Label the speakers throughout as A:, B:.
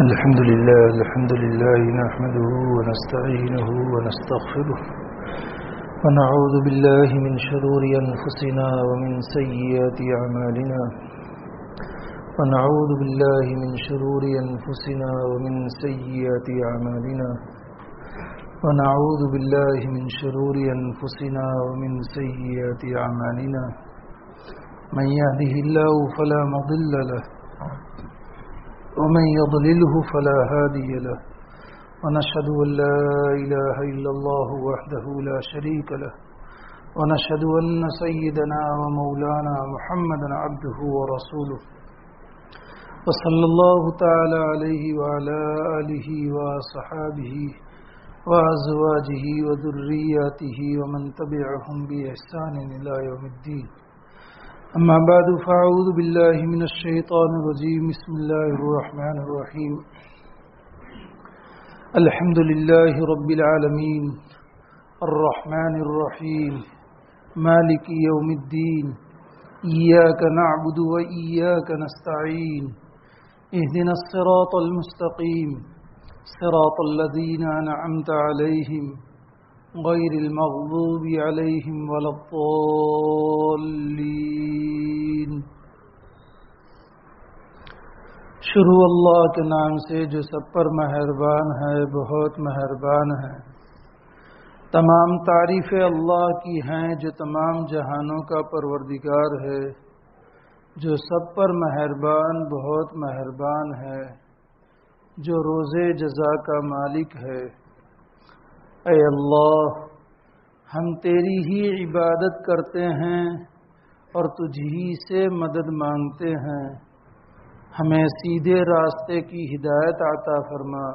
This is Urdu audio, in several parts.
A: الحمد لله نحمده ونستعينه ونستغفره ونعوذ بالله من شرور أنفسنا ومن سيئات أعمالنا ونعوذ بالله من شرور أنفسنا ومن سيئات أعمالنا ونعوذ بالله من شرور أنفسنا ومن سيئات أعمالنا من يهده الله فلا مضل له ومن يضلله فلا هادي له ونشهد أن لا إله إلا الله وحده لا شريك له ونشهد أن سيدنا ومولانا محمدا عبده ورسوله وصلى الله تعالى عليه وعلى آله وصحابه وأزواجه وذرياته ومن تبعهم بإحسان إلى يوم الدين أما بعد فأعوذ بالله من الشيطان الرجيم بسم الله الرحمن الرحيم الحمد لله رب العالمين الرحمن الرحيم مالك يوم الدين إياك نعبد وإياك نستعين اهدنا الصراط المستقيم صراط الذين أنعمت عليهم غير المغضوب عليهم ولا الضالين. شروع اللہ کے نام سے جو سب پر مہربان ہے، بہت مہربان ہے. تمام تعریفیں اللہ کی ہیں جو تمام جہانوں کا پروردگار ہے، جو سب پر مہربان بہت مہربان ہے، جو روز جزا کا مالک ہے. اے اللہ، ہم تیری ہی عبادت کرتے ہیں اور تجھ ہی سے مدد مانگتے ہیں. ہمیں سیدھے راستے کی ہدایت عطا فرما،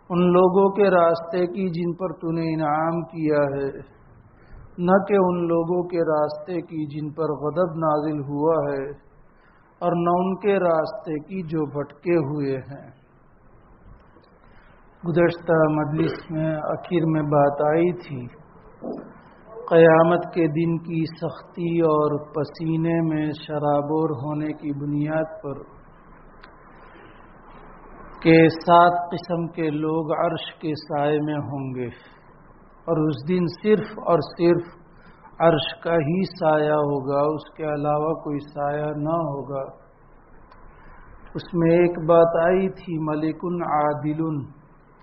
A: ان لوگوں کے راستے کی جن پر تو نے انعام کیا ہے، نہ کہ ان لوگوں کے راستے کی جن پر غضب نازل ہوا ہے، اور نہ ان کے راستے کی جو بھٹکے ہوئے ہیں. گزشتہ مجلس میں آخر میں بات آئی تھی قیامت کے دن کی سختی اور پسینے میں شرابور ہونے کی بنیاد پر کہ 7 قسم کے لوگ عرش کے سائے میں ہوں گے، اور اس دن صرف اور صرف عرش کا ہی سایہ ہوگا، اس کے علاوہ کوئی سایہ نہ ہوگا. اس میں ایک بات آئی تھی ملک عادل،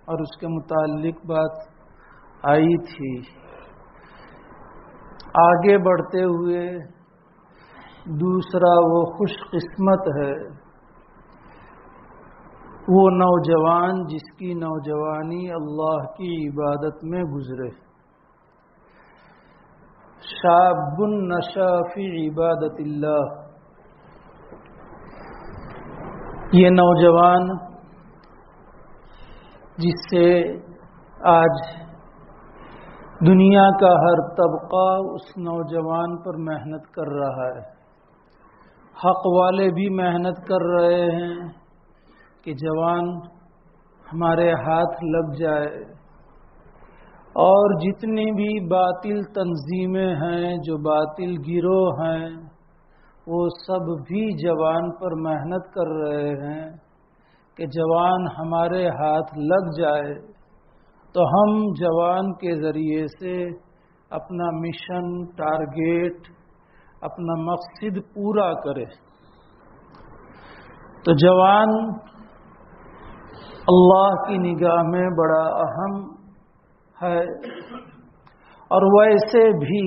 A: اور اس کے متعلق بات آئی تھی. آگے بڑھتے ہوئے دوسرا وہ خوش قسمت ہے وہ نوجوان جس کی نوجوانی اللہ کی عبادت میں گزرے. شاب نشا فی عبادت اللہ، یہ نوجوان جس سے آج دنیا کا ہر طبقہ اس نوجوان پر محنت کر رہا ہے. حق والے بھی محنت کر رہے ہیں کہ جوان ہمارے ہاتھ لگ جائے، اور جتنی بھی باطل تنظیمیں ہیں، جو باطل گروہ ہیں، وہ سب بھی جوان پر محنت کر رہے ہیں کہ جوان ہمارے ہاتھ لگ جائے تو ہم جوان کے ذریعے سے اپنا مشن، ٹارگیٹ، اپنا مقصد پورا کرے. تو جوان اللہ کی نگاہ میں بڑا اہم ہے، اور ویسے بھی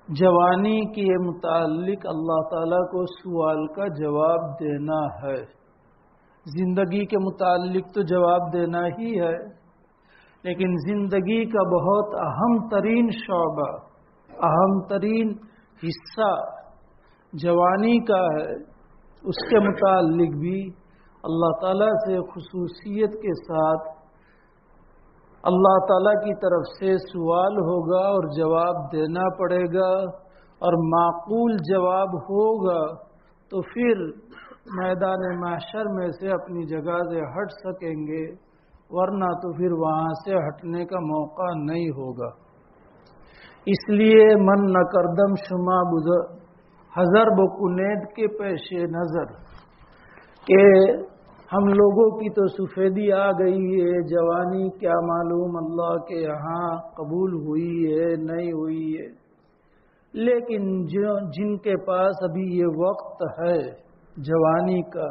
A: جوانی کے متعلق اللہ تعالیٰ کو سوال کا جواب دینا ہے. زندگی کے متعلق تو جواب دینا ہی ہے، لیکن زندگی کا بہت اہم ترین شعبہ، اہم ترین حصہ جوانی کا ہے. اس کے متعلق بھی اللہ تعالیٰ سے خصوصیت کے ساتھ اللہ تعالیٰ کی طرف سے سوال ہوگا اور جواب دینا پڑے گا، اور معقول جواب ہوگا تو پھر میدان محشر میں سے اپنی جگہ سے ہٹ سکیں گے، ورنہ تو پھر وہاں سے ہٹنے کا موقع نہیں ہوگا. اس لیے من نہ کردم شما بدھ حذر و کنید کے پیش نظر کہ ہم لوگوں کی تو سفیدی آ گئی ہے، جوانی کیا معلوم اللہ کے یہاں قبول ہوئی ہے نہیں ہوئی ہے، لیکن جن کے پاس ابھی یہ وقت ہے جوانی کا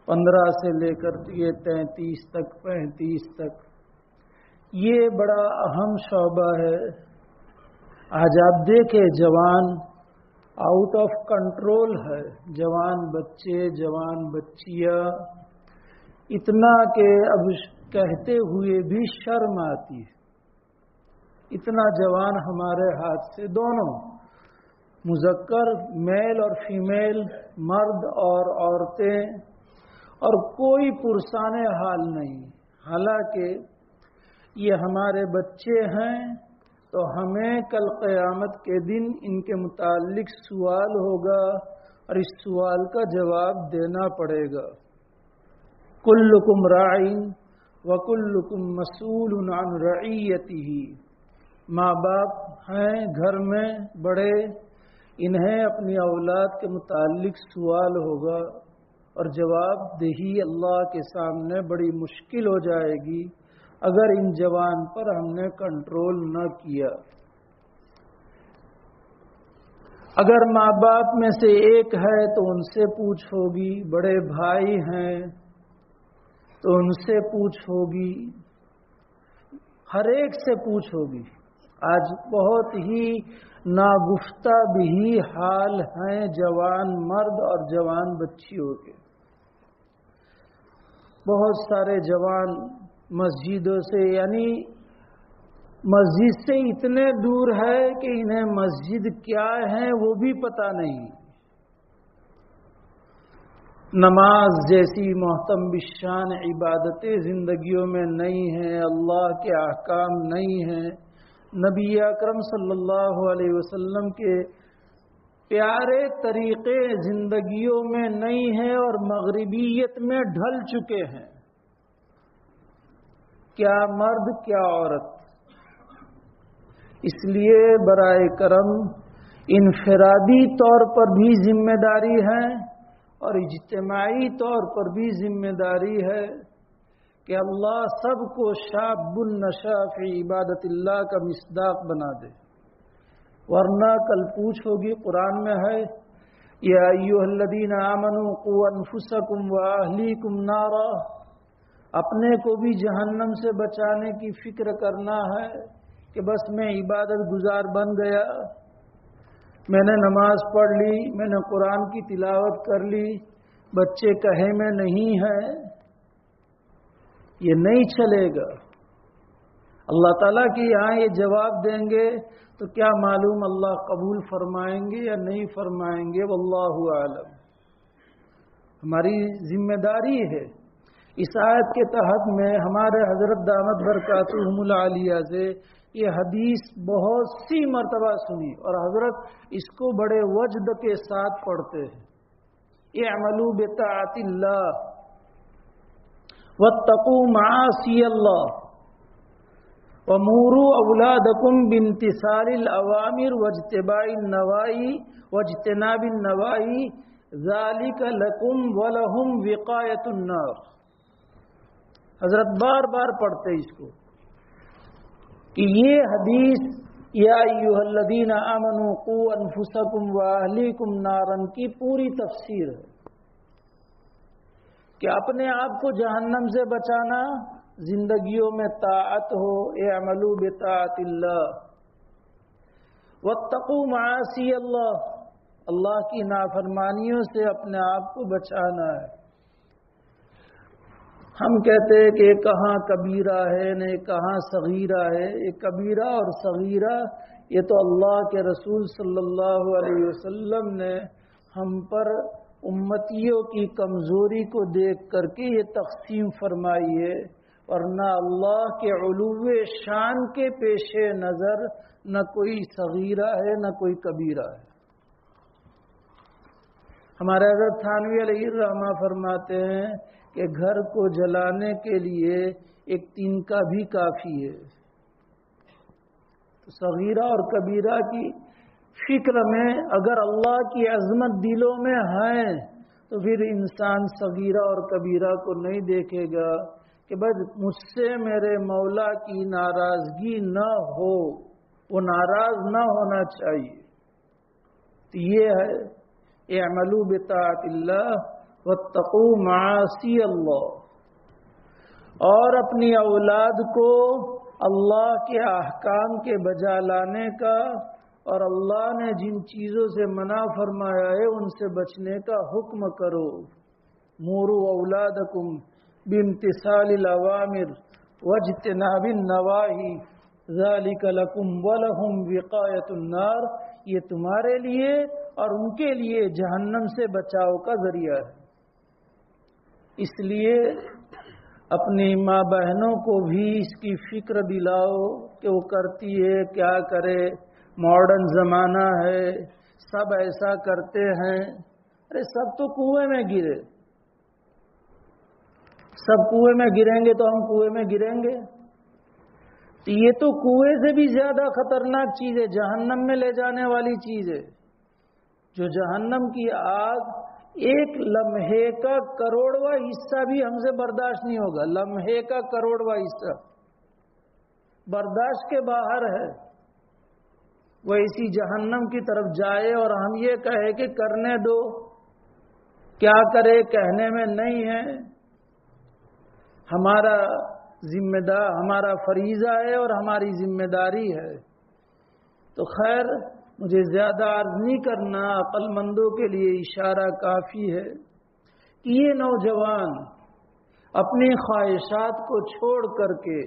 A: 15 سے لے کر یہ 33 تک 35 تک، یہ بڑا اہم شعبہ ہے۔ آج آپ دیکھیں جوان آؤٹ آف کنٹرول ہے، جوان بچے جوان بچیاں، اتنا کہ اب کہتے ہوئے بھی شرم آتی ہے، اتنا جوان ہمارے ہاتھ سے دونوں مذکر میل اور فیمیل، مرد اور عورتیں، اور کوئی پرسان حال نہیں۔ حالانکہ یہ ہمارے بچے ہیں تو ہمیں کل قیامت کے دن ان کے متعلق سوال ہوگا اور اس سوال کا جواب دینا پڑے گا۔ کلکم راعٍ وکلکم مسئول عن رعیتہ، ماں باپ ہیں گھر میں بڑے، انہیں اپنی اولاد کے متعلق سوال ہوگا اور جواب دہی اللہ کے سامنے بڑی مشکل ہو جائے گی اگر ان جوان پر ہم نے کنٹرول نہ کیا۔ اگر ماں باپ میں سے ایک ہے تو ان سے پوچھ ہوگی، بڑے بھائی ہیں تو ان سے پوچھ ہوگی، ہر ایک سے پوچھ ہوگی۔ آج بہت ہی ناگفتہ بھی حال ہیں جوان مرد اور جوان بچیوں کے۔ بہت سارے جوان مسجدوں سے، یعنی مسجد سے اتنے دور ہے کہ انہیں مسجد کیا ہے وہ بھی پتہ نہیں، نماز جیسی محتم بالشان عبادتیں زندگیوں میں نہیں ہیں، اللہ کے احکام نہیں ہیں، نبی اکرم صلی اللہ علیہ وسلم کے پیارے طریقے زندگیوں میں نہیں ہیں اور مغربیت میں ڈھل چکے ہیں، کیا مرد کیا عورت۔ اس لیے برائے کرم انفرادی طور پر بھی ذمہ داری ہے اور اجتماعی طور پر بھی ذمہ داری ہے کہ اللہ سب کو شاب النشا فی عبادت اللہ کا مصداق بنا دے، ورنہ کل پوچھ ہوگی۔ قرآن میں ہے یا ایھا الذین آمنوا قوا انفسکم واہلیکم نارا، اپنے کو بھی جہنم سے بچانے کی فکر کرنا ہے کہ بس میں عبادت گزار بن گیا، میں نے نماز پڑھ لی، میں نے قرآن کی تلاوت کر لی، بچے کہے میں نہیں ہے، یہ نہیں چلے گا۔ اللہ تعالیٰ کی یہاں یہ جواب دیں گے تو کیا معلوم اللہ قبول فرمائیں گے یا نہیں فرمائیں گے، واللہ عالم۔ ہماری ذمہ داری ہے۔ اس آیت کے تحت میں ہمارے حضرت دامت برکاتہم العالیہ سے یہ حدیث بہت سی مرتبہ سنی اور حضرت اس کو بڑے وجد کے ساتھ پڑھتے ہیں۔ اعملوا بطاعت اللہ واتقوا معاصی اللہ وَمُورُوا أَوْلَادَكُمْ بِامْتِثَالِ الْأَوَامِرِ وَاجْتِنَابِ النَّوَاهِي ذَلِكَ لَكُمْ وَلَهُمْ وِقَایَةُ النَّارِ۔ حضرت بار بار پڑھتے اس کو کہ یہ حدیث یا ایھا الذین آمنوا قوا انفسکم واہلیکم نارا کی پوری تفسیر ہے کہ اپنے آپ کو جہنم سے بچانا، زندگیوں میں طاعت ہو، اعملوا بطاعت اللہ واتقوا معاصی اللہ، اللہ کی نافرمانیوں سے اپنے آپ کو بچانا ہے۔ ہم کہتے ہیں کہ یہ کہاں کبیرہ ہے نہ کہاں صغیرہ ہے، یہ کبیرہ اور صغیرہ یہ تو اللہ کے رسول صلی اللہ علیہ وسلم نے ہم پر امتیوں کی کمزوری کو دیکھ کر کے یہ تقسیم فرمائی ہے، ورنہ اللہ کے علو شان کے پیش نظر نہ کوئی صغیرہ ہے نہ کوئی کبیرہ ہے۔ ہمارے حضرت تھانوی علیہ الرحمہ فرماتے ہیں کہ گھر کو جلانے کے لیے ایک تنکا بھی کافی ہے۔ صغیرہ اور کبیرہ کی فکر میں اگر اللہ کی عظمت دلوں میں ہے تو پھر انسان صغیرہ اور کبیرہ کو نہیں دیکھے گا کہ بس مجھ سے میرے مولا کی ناراضگی نہ ہو، وہ ناراض نہ ہونا چاہیے۔ تو یہ ہے اعملوا بطاعت اللہ واتقوا معاصی اللہ، اور اپنی اولاد کو اللہ کے احکام کے بجا لانے کا اور اللہ نے جن چیزوں سے منع فرمایا ہے ان سے بچنے کا حکم کرو۔ موروا اولادکم بامتثال الاوامر واجتناب النواہی ذالک لکم ولہم وقایۃ النار، یہ تمہارے لیے اور ان کے لیے جہنم سے بچاؤ کا ذریعہ ہے۔ اس لیے اپنی ماں بہنوں کو بھی اس کی فکر دلاؤ کہ وہ کرتی ہے کیا کرے، ماڈرن زمانہ ہے، سب ایسا کرتے ہیں۔ ارے سب تو کنویں میں گرے، سب کنویں میں گریں گے تو ہم کنویں میں گریں گے؟ یہ تو کنویں سے بھی زیادہ خطرناک چیز ہے، جہنم میں لے جانے والی چیز ہے۔ جو جہنم کی آگ ایک لمحے کا کروڑواں حصہ بھی ہم سے برداشت نہیں ہوگا، لمحے کا کروڑواں حصہ برداشت کے باہر ہے۔ وہ اسی جہنم کی طرف جائے اور ہم یہ کہے کہ کرنے دو، کیا کرے کہنے میں نہیں ہے۔ ہمارا ہمارا فریضہ ہے اور ہماری ذمہ داری ہے۔ تو خیر مجھے زیادہ عرض نہیں کرنا، عقل مندوں کے لیے اشارہ کافی ہے کہ یہ نوجوان اپنی خواہشات کو چھوڑ کر کے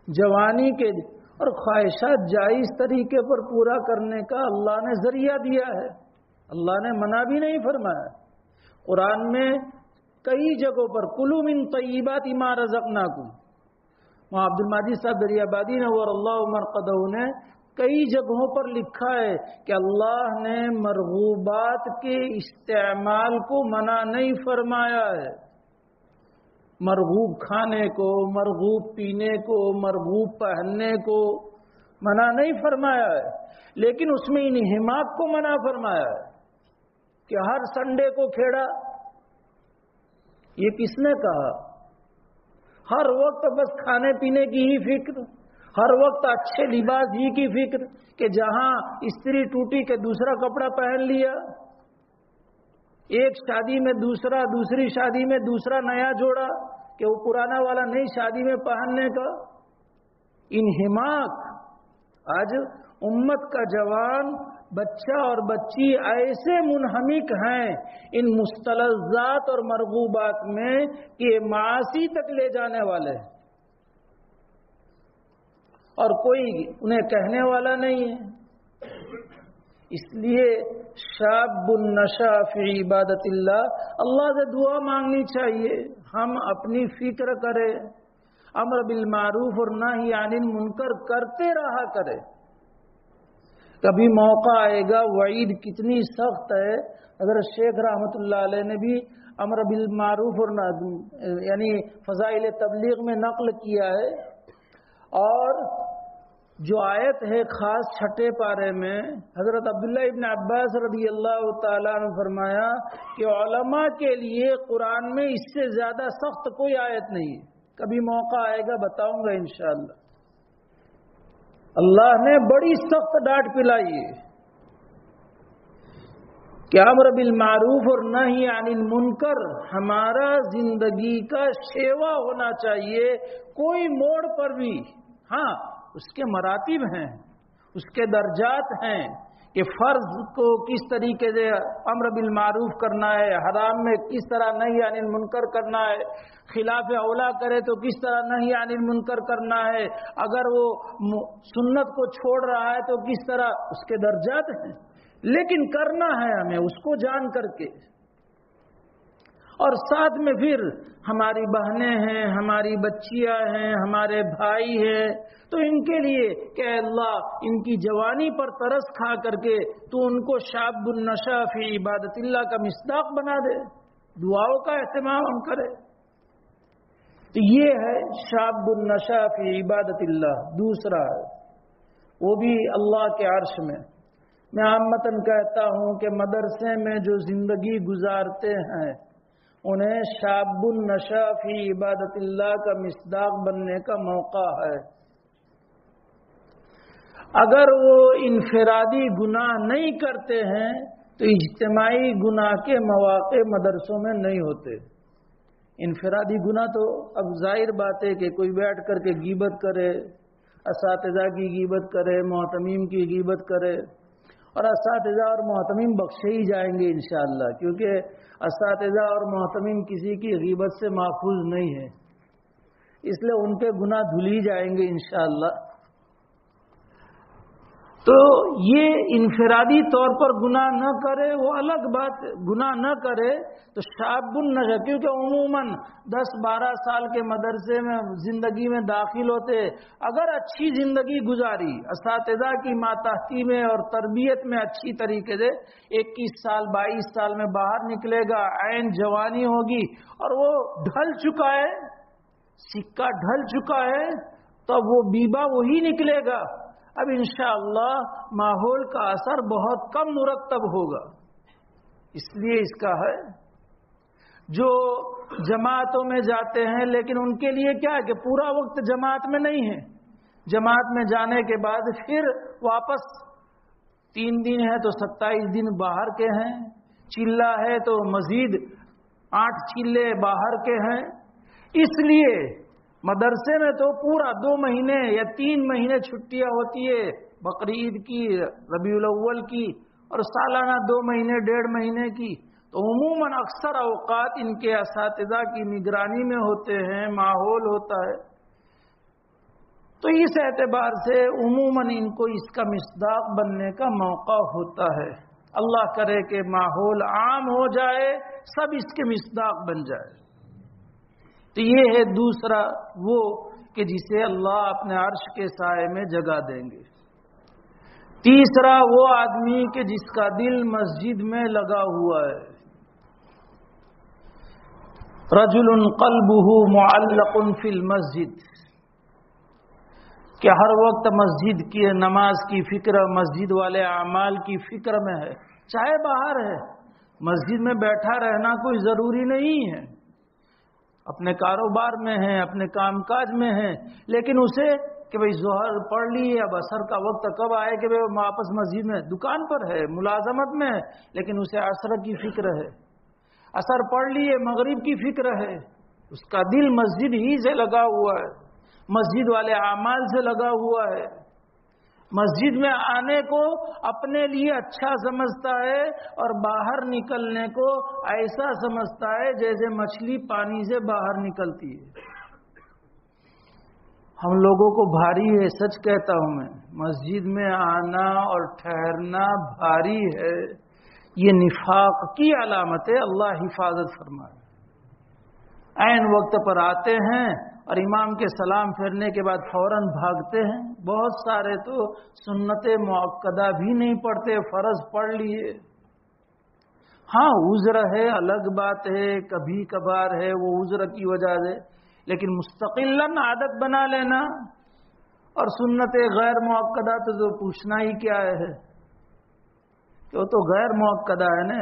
A: جوانی کے اور خواہشات جائز طریقے پر پورا کرنے کا اللہ نے ذریعہ دیا ہے، اللہ نے منع بھی نہیں فرمایا۔ قرآن میں کئی جگہوں پر کلوا من طیبات ما رزقناکم، وہاں عبد المجید صاحب دریابادی نور اللہ مرقدہ نے کئی جگہوں پر لکھا ہے کہ اللہ نے مرغوبات کے استعمال کو منع نہیں فرمایا ہے، مرغوب کھانے کو، مرغوب پینے کو، مرغوب پہننے کو منع نہیں فرمایا ہے، لیکن اس میں انہماک کو منع فرمایا ہے کہ ہر سنڈے کو کھیڑا۔ یہ کس نے کہا؟ ہر وقت بس کھانے پینے کی ہی فکر، ہر وقت اچھے لباس ہی کی فکر کہ جہاں استری ٹوٹی کہ دوسرا کپڑا پہن لیا، ایک شادی میں دوسرا، دوسری شادی میں دوسرا نیا جوڑا کہ وہ پرانا والا نئی شادی میں پہننے کا انہماک۔ آج امت کا جوان بچہ اور بچی ایسے منہمک ہیں ان مستلزات اور مرغوبات میں کہ معاصی تک لے جانے والے ہیں اور کوئی انہیں کہنے والا نہیں ہے۔ اس لیے شاب النشا فی عبادت اللہ سے دعا مانگنی چاہیے، ہم اپنی فکر کریں، امر بالمعروف اور نہی عن المنکر کرتے رہا کرے۔ کبھی موقع آئے گا، وعید کتنی سخت ہے، حضرت شیخ رحمۃ اللہ علیہ نے بھی امر بالمعروف اور یعنی فضائل تبلیغ میں نقل کیا ہے، اور جو آیت ہے خاص چھٹے پارے میں حضرت عبداللہ ابن عباس رضی اللہ تعالیٰ عنہ فرمایا کہ علماء کے لیے قرآن میں اس سے زیادہ سخت کوئی آیت نہیں ہے۔ کبھی موقع آئے گا بتاؤں گا انشاءاللہ۔ اللہ نے بڑی سخت ڈانٹ پلائی ہے کہ امر بالمعروف اور نہی عن المنکر ہمارا زندگی کا شیوا ہونا چاہیے، کوئی موڑ پر بھی۔ ہاں اس کے مراتب ہیں، اس کے درجات ہیں کہ فرض کو کس طریقے سے امر بالمعروف کرنا ہے، حرام میں کس طرح نہی عن المنکر کرنا ہے، خلاف اولا کرے تو کس طرح نہی عن المنکر کرنا ہے، اگر وہ سنت کو چھوڑ رہا ہے تو کس طرح، اس کے درجات ہیں، لیکن کرنا ہے ہمیں اس کو جان کر کے۔ اور ساتھ میں پھر ہماری بہنیں ہیں، ہماری بچیاں ہیں، ہمارے بھائی ہیں، تو ان کے لیے کہ اللہ ان کی جوانی پر ترس کھا کر کے تو ان کو شاب النشا فی عبادت اللہ کا مصداق بنا دے، دعاؤں کا اہتمام ہم کریں۔ تو یہ ہے شاب النشا فی عبادت اللہ۔ دوسرا ہے وہ بھی اللہ کے عرش میں، میں عامتاً کہتا ہوں کہ مدرسے میں جو زندگی گزارتے ہیں انہیں شاب النشا فی عبادت اللہ کا مصداق بننے کا موقع ہے۔ اگر وہ انفرادی گناہ نہیں کرتے ہیں تو اجتماعی گناہ کے مواقع مدرسوں میں نہیں ہوتے۔ انفرادی گناہ تو اب ظاہر بات ہے کہ کوئی بیٹھ کر کے غیبت کرے، اساتذہ کی غیبت کرے، محتمیم کی غیبت کرے، اور اساتذہ اور محتمیم بخشے ہی جائیں گے انشاءاللہ، کیونکہ اساتذہ اور محتمیم کسی کی غیبت سے محفوظ نہیں ہے، اس لیے ان کے گناہ دھل ہی جائیں گے انشاءاللہ۔ تو یہ انفرادی طور پر گناہ نہ کرے وہ الگ بات، گناہ نہ کرے تو شاب النشا، کیونکہ عموماً 10-12 سال کے مدرسے میں زندگی میں داخل ہوتے، اگر اچھی زندگی گزاری اساتذہ کی ماتحتی میں اور تربیت میں اچھی طریقے سے، 21 سال 22 سال میں باہر نکلے گا، عین جوانی ہوگی اور وہ ڈھل چکا ہے، سکہ ڈھل چکا ہے، تو وہ بیبا وہی نکلے گا۔ اب انشاءاللہ ماحول کا اثر بہت کم مرتب ہوگا، اس لیے اس کا ہے جو جماعتوں میں جاتے ہیں، لیکن ان کے لیے کیا ہے کہ پورا وقت جماعت میں نہیں ہے، جماعت میں جانے کے بعد پھر واپس 3 دن ہے تو 27 دن باہر کے ہیں، چلہ ہے تو مزید 8 چلے باہر کے ہیں، اس لیے مدرسے میں تو پورا 2 مہینے یا 3 مہینے چھٹیاں ہوتی ہے، بقرعید کی، ربیع الاول کی، اور سالانہ 2 مہینے 1.5 مہینے کی، تو عموماً اکثر اوقات ان کے اساتذہ کی نگرانی میں ہوتے ہیں، ماحول ہوتا ہے، تو اس اعتبار سے عموماً ان کو اس کا مصداق بننے کا موقع ہوتا ہے۔ اللہ کرے کہ ماحول عام ہو جائے، سب اس کے مصداق بن جائے۔ تو یہ ہے دوسرا وہ کہ جسے اللہ اپنے عرش کے سائے میں جگہ دیں گے۔ تیسرا وہ آدمی کہ جس کا دل مسجد میں لگا ہوا ہے، رجل قلبہ معلق فی المسجد، کہ ہر وقت مسجد کی نماز کی فکر، مسجد والے اعمال کی فکر میں ہے، چاہے باہر ہے، مسجد میں بیٹھا رہنا کوئی ضروری نہیں ہے، اپنے کاروبار میں ہیں، اپنے کام کاج میں ہیں، لیکن اسے کہ بھئی ظہر پڑھ لی، اب عصر کا وقت کب آئے کہ بھئی واپس مسجد میں، دکان پر ہے، ملازمت میں ہے، لیکن اسے عصر کی فکر ہے، عصر پڑھ لیے، مغرب کی فکر ہے، اس کا دل مسجد ہی سے لگا ہوا ہے، مسجد والے اعمال سے لگا ہوا ہے، مسجد میں آنے کو اپنے لیے اچھا سمجھتا ہے اور باہر نکلنے کو ایسا سمجھتا ہے جیسے مچھلی پانی سے باہر نکلتی ہے۔ ہم لوگوں کو بھاری ہے، سچ کہتا ہوں میں، مسجد میں آنا اور ٹھہرنا بھاری ہے، یہ نفاق کی علامت ہے، اللہ حفاظت فرمائے۔ عین وقت پر آتے ہیں اور امام کے سلام پھیرنے کے بعد فوراً بھاگتے ہیں، بہت سارے تو سنت مؤکدہ بھی نہیں پڑھتے، فرض پڑھ لیے۔ ہاں عذر ہے، الگ بات ہے، کبھی کبھار ہے، وہ عذر کی وجہ سے، لیکن مستقلاً عادت بنا لینا اور سنت غیر مؤکدہ تو پوچھنا ہی کیا ہے، کہ وہ تو غیر مؤکدہ ہے نا۔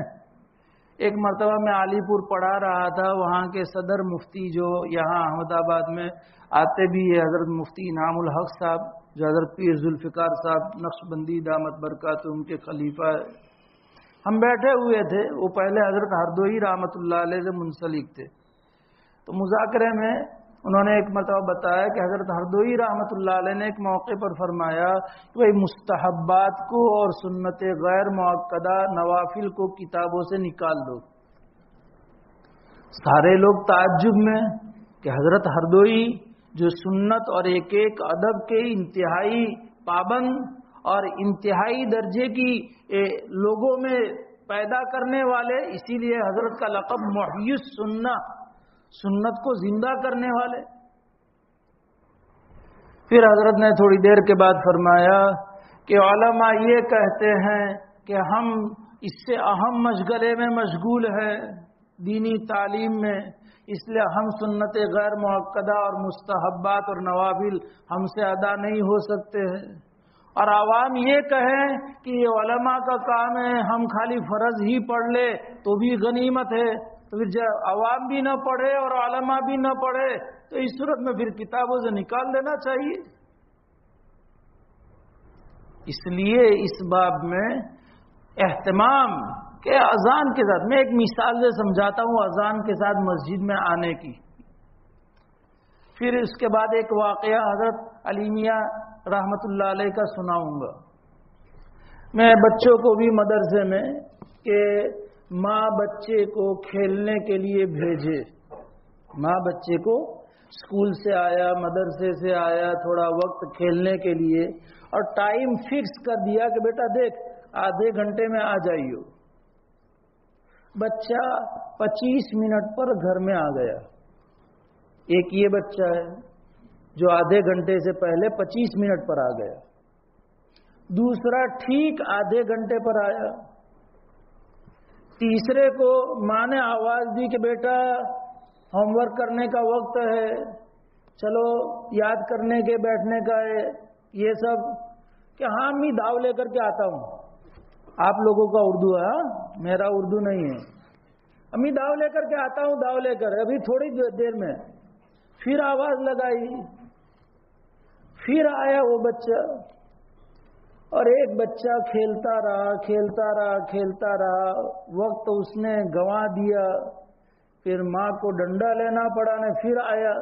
A: ایک مرتبہ میں علی پور پڑھا رہا تھا، وہاں کے صدر مفتی جو یہاں احمد آباد میں آتے بھی ہے، حضرت مفتی انعام الحق صاحب، جو حضرت پیر ذوالفقار صاحب نقشبندی دامت برکاتہ ان کے خلیفہ ہے، ہم بیٹھے ہوئے تھے، وہ پہلے حضرت ہردوئی رحمۃ اللہ علیہ سے منسلک تھے، تو مذاکرے میں انہوں نے ایک مرتبہ بتایا کہ حضرت ہردوئی رحمۃ اللہ علیہ نے ایک موقع پر فرمایا کہ بھائی مستحبات کو اور سنت غیر مؤکدہ نوافل کو کتابوں سے نکال دو۔ سارے لوگ تعجب میں کہ حضرت ہردوئی جو سنت اور ایک ایک ادب کے انتہائی پابند اور انتہائی درجے کی لوگوں میں پیدا کرنے والے، اسی لیے حضرت کا لقب محیی السنہ، سنت کو زندہ کرنے والے۔ پھر حضرت نے تھوڑی دیر کے بعد فرمایا کہ علماء یہ کہتے ہیں کہ ہم اس سے اہم مشغلے میں مشغول ہیں دینی تعلیم میں، اس لیے ہم سنت غیر مؤکدہ اور مستحبات اور نوافل ہم سے ادا نہیں ہو سکتے ہیں، اور عوام یہ کہیں کہ یہ علماء کا کام ہے، ہم خالی فرض ہی پڑھ لے تو بھی غنیمت ہے، تو پھر جب عوام بھی نہ پڑھے اور علماء بھی نہ پڑھے تو اس صورت میں پھر کتابوں سے نکال دینا چاہیے۔ اس لیے اس باب میں اہتمام کہ اذان کے ساتھ، میں ایک مثال سے سمجھاتا ہوں اذان کے ساتھ مسجد میں آنے کی، پھر اس کے بعد ایک واقعہ حضرت علی میاں رحمت اللہ علیہ کا سناؤں گا۔ میں بچوں کو بھی مدرسے میں کہ ماں بچے کو کھیلنے کے لیے بھیجے، ماں بچے کو اسکول سے آیا مدرسے سے آیا تھوڑا وقت کھیلنے کے لیے، اور ٹائم فکس کر دیا کہ بیٹا دیکھ آدھے گھنٹے میں آ جائیو۔ بچہ 25 منٹ پر گھر میں آ گیا۔ ایک یہ بچہ ہے جو آدھے گھنٹے سے پہلے 25 منٹ پر آ گیا، دوسرا ٹھیک آدھے گھنٹے پر آیا، تیسرے کو ماں نے آواز دی کہ بیٹا ہوم ورک کرنے کا وقت ہے، چلو یاد کرنے کے بیٹھنے کا ہے، یہ سب کہ ہاں امی داؤ لے کر کے آتا ہوں۔ آپ لوگوں کا اردو ہے، میرا اردو نہیں ہے۔ امی داؤ لے کر کے آتا ہوں، داؤ لے کر ابھی تھوڑی دیر میں۔ پھر آواز لگائی، پھر آیا وہ بچہ، اور ایک بچہ کھیلتا رہا کھیلتا رہا کھیلتا رہا، وقت اس نے گنوا دیا، پھر ماں کو ڈنڈا لینا پڑا نے، پھر آیا۔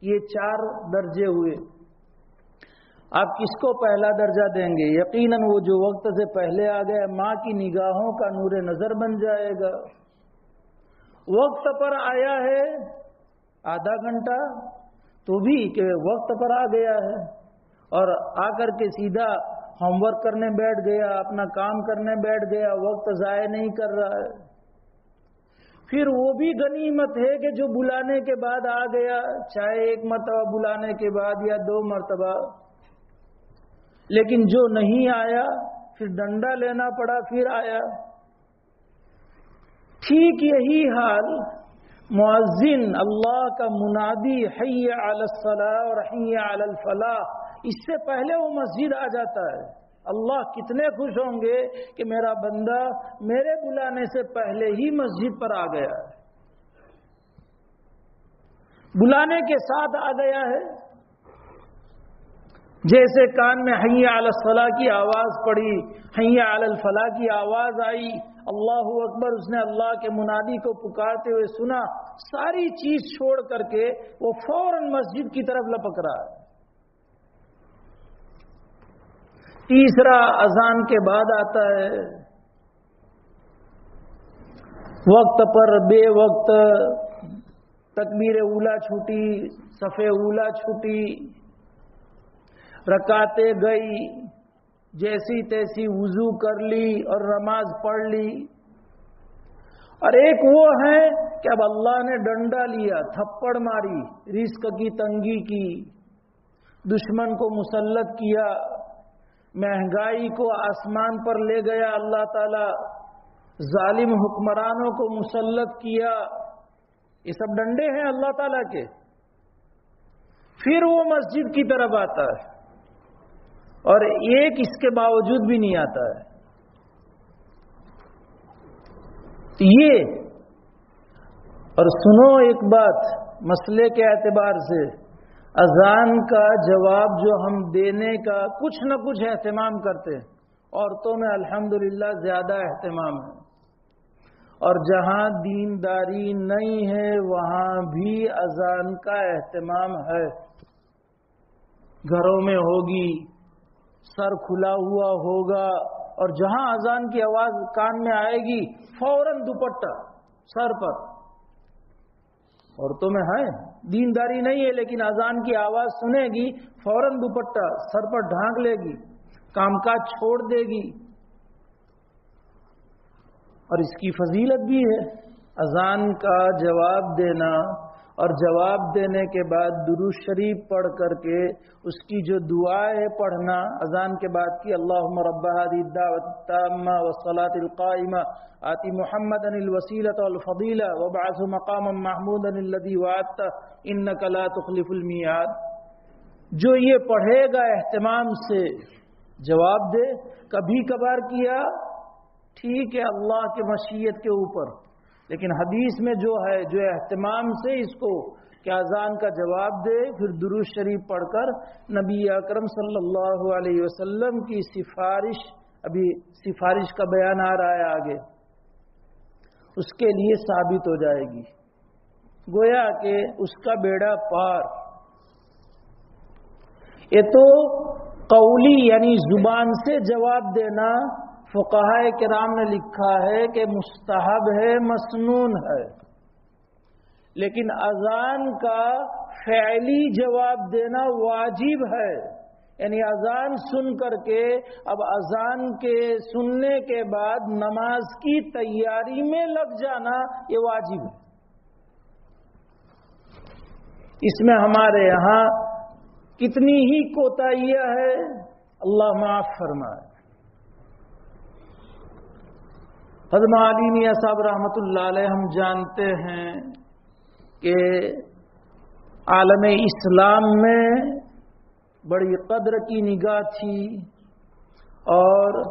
A: یہ 4 درجے ہوئے۔ آپ کس کو پہلا درجہ دیں گے؟ یقیناً وہ جو وقت سے پہلے آ گیا، ماں کی نگاہوں کا نور نظر بن جائے گا۔ وقت پر آیا ہے آدھا گھنٹہ تو بھی کہ وقت پر آ گیا ہے، اور آ کر کے سیدھا ہوم ورک کرنے بیٹھ گیا، اپنا کام کرنے بیٹھ گیا، وقت ضائع نہیں کر رہا ہے۔ پھر وہ بھی غنیمت ہے کہ جو بلانے کے بعد آ گیا، چاہے 1 مرتبہ بلانے کے بعد یا 2 مرتبہ، لیکن جو نہیں آیا پھر ڈنڈا لینا پڑا، پھر آیا۔ ٹھیک یہی حال مؤذن اللہ کا منادی حی علی الصلاۃ اور حی علی الفلاح، اس سے پہلے وہ مسجد آ جاتا ہے۔ اللہ کتنے خوش ہوں گے کہ میرا بندہ میرے بلانے سے پہلے ہی مسجد پر آ گیا ہے، بلانے کے ساتھ آ گیا ہے۔ جیسے کان میں حی علی الصلاۃ کی آواز پڑی، حی علی الفلاح کی آواز آئی، اللہ اکبر، اس نے اللہ کے منادی کو پکارتے ہوئے سنا، ساری چیز چھوڑ کر کے وہ فوراً مسجد کی طرف لپک رہا ہے۔ تیسرا اذان کے بعد آتا ہے، وقت پر بے وقت تکبیر اولا چھوٹی، صف اولا چھوٹی، رکعتیں گئی، جیسی تیسی وضو کر لی اور نماز پڑھ لی۔ اور ایک وہ ہے کہ اب اللہ نے ڈنڈا لیا، تھپڑ ماری، رزق کی تنگی کی، دشمن کو مسلط کیا، مہنگائی کو آسمان پر لے گیا اللہ تعالی، ظالم حکمرانوں کو مسلط کیا، یہ سب ڈنڈے ہیں اللہ تعالی کے۔ پھر وہ مسجد کی طرف آتا ہے، اور ایک اس کے باوجود بھی نہیں آتا ہے۔ یہ اور سنو ایک بات مسئلے کے اعتبار سے، اذان کا جواب جو ہم دینے کا کچھ نہ کچھ اہتمام کرتے ہیں، عورتوں میں الحمدللہ زیادہ اہتمام ہے، اور جہاں دینداری نہیں ہے وہاں بھی اذان کا اہتمام ہے، گھروں میں ہوگی، سر کھلا ہوا ہوگا، اور جہاں اذان کی آواز کان میں آئے گی فوراً دوپٹہ سر پر۔ عورتوں میں ہے دینداری نہیں ہے، لیکن اذان کی آواز سنے گی فوراً دوپٹہ سر پر ڈھانک لے گی، کام کاج چھوڑ دے گی۔ اور اس کی فضیلت بھی ہے، اذان کا جواب دینا، اور جواب دینے کے بعد درود شریف پڑھ کر کے اس کی جو دعا ہے پڑھنا اذان کے بعد کی، اللہم رب هذه الدعوة التامة والصلاة القائمة آت محمدا الوسیلة والفضیلة وابعثه مقاما محمودا الذي وعدته انك لا تخلف الميعاد، جو یہ پڑھے گا اہتمام سے جواب دے. کبھی کبھار کیا ٹھیک ہے اللہ کے مشیت کے اوپر، لیکن حدیث میں جو ہے جو اہتمام سے اس کو کہ اذان کا جواب دے، پھر درود شریف پڑھ کر نبی اکرم صلی اللہ علیہ وسلم کی سفارش، ابھی سفارش کا بیان آ رہا ہے آگے، اس کے لیے ثابت ہو جائے گی. گویا کہ اس کا بیڑا پار. یہ تو قولی یعنی زبان سے جواب دینا فقہائے کرام نے لکھا ہے کہ مستحب ہے، مسنون ہے. لیکن اذان کا فعلی جواب دینا واجب ہے. یعنی اذان سن کر کے اب اذان کے سننے کے بعد نماز کی تیاری میں لگ جانا یہ واجب ہے. اس میں ہمارے یہاں کتنی ہی کوتاہیاں ہے، اللہ معاف فرمائے. حضرت علی میاں صاحب رحمۃ اللہ علیہ ہم جانتے ہیں کہ عالم اسلام میں بڑی قدر کی نگاہ تھی، اور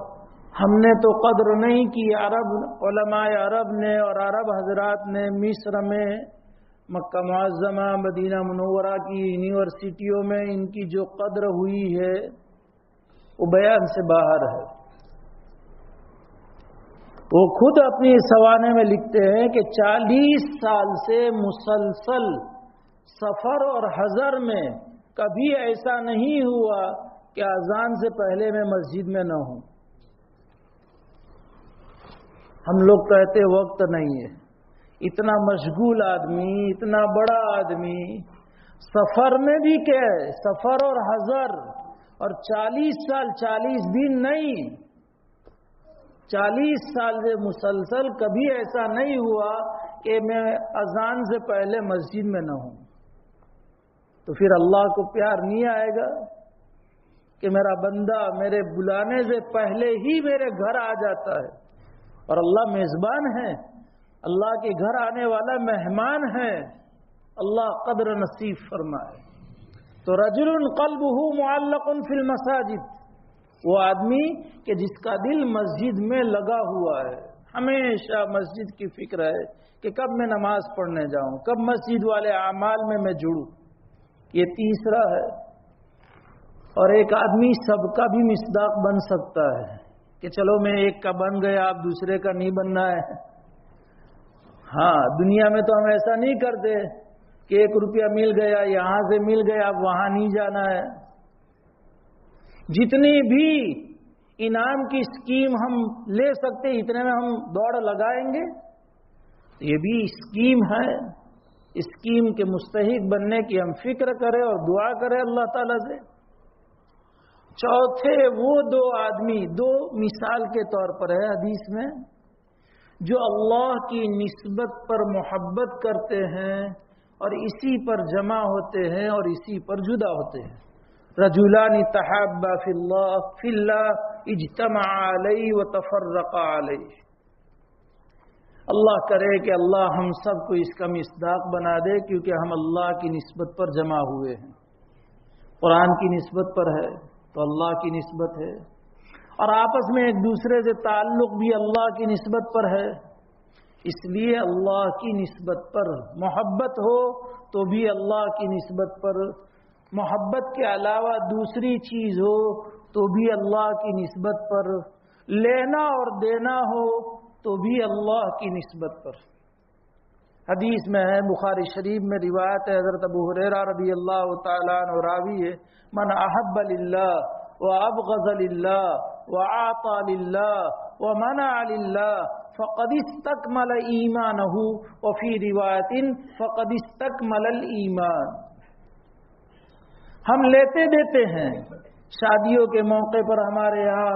A: ہم نے تو قدر نہیں کی، عرب علماء عرب نے اور عرب حضرات نے مصر میں، مکہ معظمہ، مدینہ منورہ کی یونیورسٹیوں میں ان کی جو قدر ہوئی ہے وہ بیان سے باہر ہے. وہ خود اپنی سوانے میں لکھتے ہیں کہ 40 سال سے مسلسل سفر اور حضر میں کبھی ایسا نہیں ہوا کہ اذان سے پہلے میں مسجد میں نہ ہوں. ہم لوگ کہتے وقت نہیں ہے. اتنا مشغول آدمی، اتنا بڑا آدمی، سفر میں بھی کیا ہے، سفر اور حضر، اور 40 سال 40 دن نہیں، 40 سال سے مسلسل کبھی ایسا نہیں ہوا کہ میں اذان سے پہلے مسجد میں نہ ہوں. تو پھر اللہ کو پیار نہیں آئے گا کہ میرا بندہ میرے بلانے سے پہلے ہی میرے گھر آ جاتا ہے. اور اللہ میزبان ہے، اللہ کے گھر آنے والا مہمان ہے. اللہ قدر نصیب فرمائے. تو رجل قلبہ معلق فی المساجد، وہ آدمی کہ جس کا دل مسجد میں لگا ہوا ہے، ہمیشہ مسجد کی فکر ہے کہ کب میں نماز پڑھنے جاؤں، کب مسجد والے اعمال میں جڑوں. یہ تیسرا ہے. اور ایک آدمی سب کا بھی مصداق بن سکتا ہے کہ چلو میں ایک کا بن گیا، اب دوسرے کا نہیں بننا ہے. ہاں، دنیا میں تو ہم ایسا نہیں کرتے کہ 1 روپیہ مل گیا، یہاں سے مل گیا، اب وہاں نہیں جانا ہے. جتنی بھی انعام کی اسکیم ہم لے سکتے اتنے میں ہم دوڑ لگائیں گے. یہ بھی اسکیم ہے. اسکیم کے مستحق بننے کی ہم فکر کریں اور دعا کریں اللہ تعالیٰ سے. چوتھے وہ 2 آدمی، 2 مثال کے طور پر ہے حدیث میں، جو اللہ کی نسبت پر محبت کرتے ہیں اور اسی پر جمع ہوتے ہیں اور اسی پر جدا ہوتے ہیں. رجلان تحابا فی اللہ اجتمعا علیہ وتفرقا علیہ. اللہ کرے کہ اللہ ہم سب کو اس کا مصداق بنا دے، کیونکہ ہم اللہ کی نسبت پر جمع ہوئے ہیں. قرآن کی نسبت پر ہے تو اللہ کی نسبت ہے، اور آپس میں ایک دوسرے سے تعلق بھی اللہ کی نسبت پر ہے. اس لیے اللہ کی نسبت پر محبت ہو تو بھی اللہ کی نسبت پر، محبت کے علاوہ دوسری چیز ہو تو بھی اللہ کی نسبت پر، لینا اور دینا ہو تو بھی اللہ کی نسبت پر. حدیث میں ہے، بخاری شریف میں روایت ہے، حضرت ابو ہریرہ رضی اللہ تعالیٰ عنہ راوی ہے، من احب للہ وابغض للہ وعاطى للہ ومنع للہ فقد استکمل ایمانہ وفی روایت فقد استکمل الایمان. ہم لیتے دیتے ہیں، شادیوں کے موقع پر ہمارے یہاں،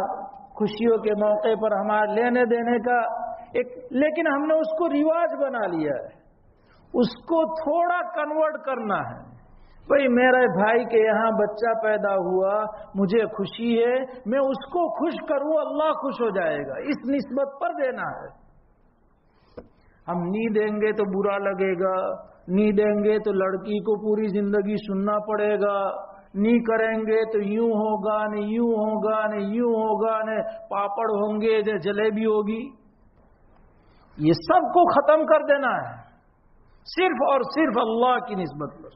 A: خوشیوں کے موقع پر ہمارے لینے دینے کا ایک، لیکن ہم نے اس کو رواج بنا لیا ہے. اس کو تھوڑا کنورٹ کرنا ہے. بھئی میرے بھائی کے یہاں بچہ پیدا ہوا، مجھے خوشی ہے، میں اس کو خوش کروں، اللہ خوش ہو جائے گا، اس نسبت پر دینا ہے. ہم نہیں دیں گے تو برا لگے گا، نہیں دیں گے تو لڑکی کو پوری زندگی سننا پڑے گا، نہیں کریں گے تو یوں ہوگا نہیں یوں ہوگا نہیں یوں ہوگا نہیں پاپڑ ہوں گے نہ جلیبی ہوگی. یہ سب کو ختم کر دینا ہے صرف اور صرف اللہ کی نسبت پر.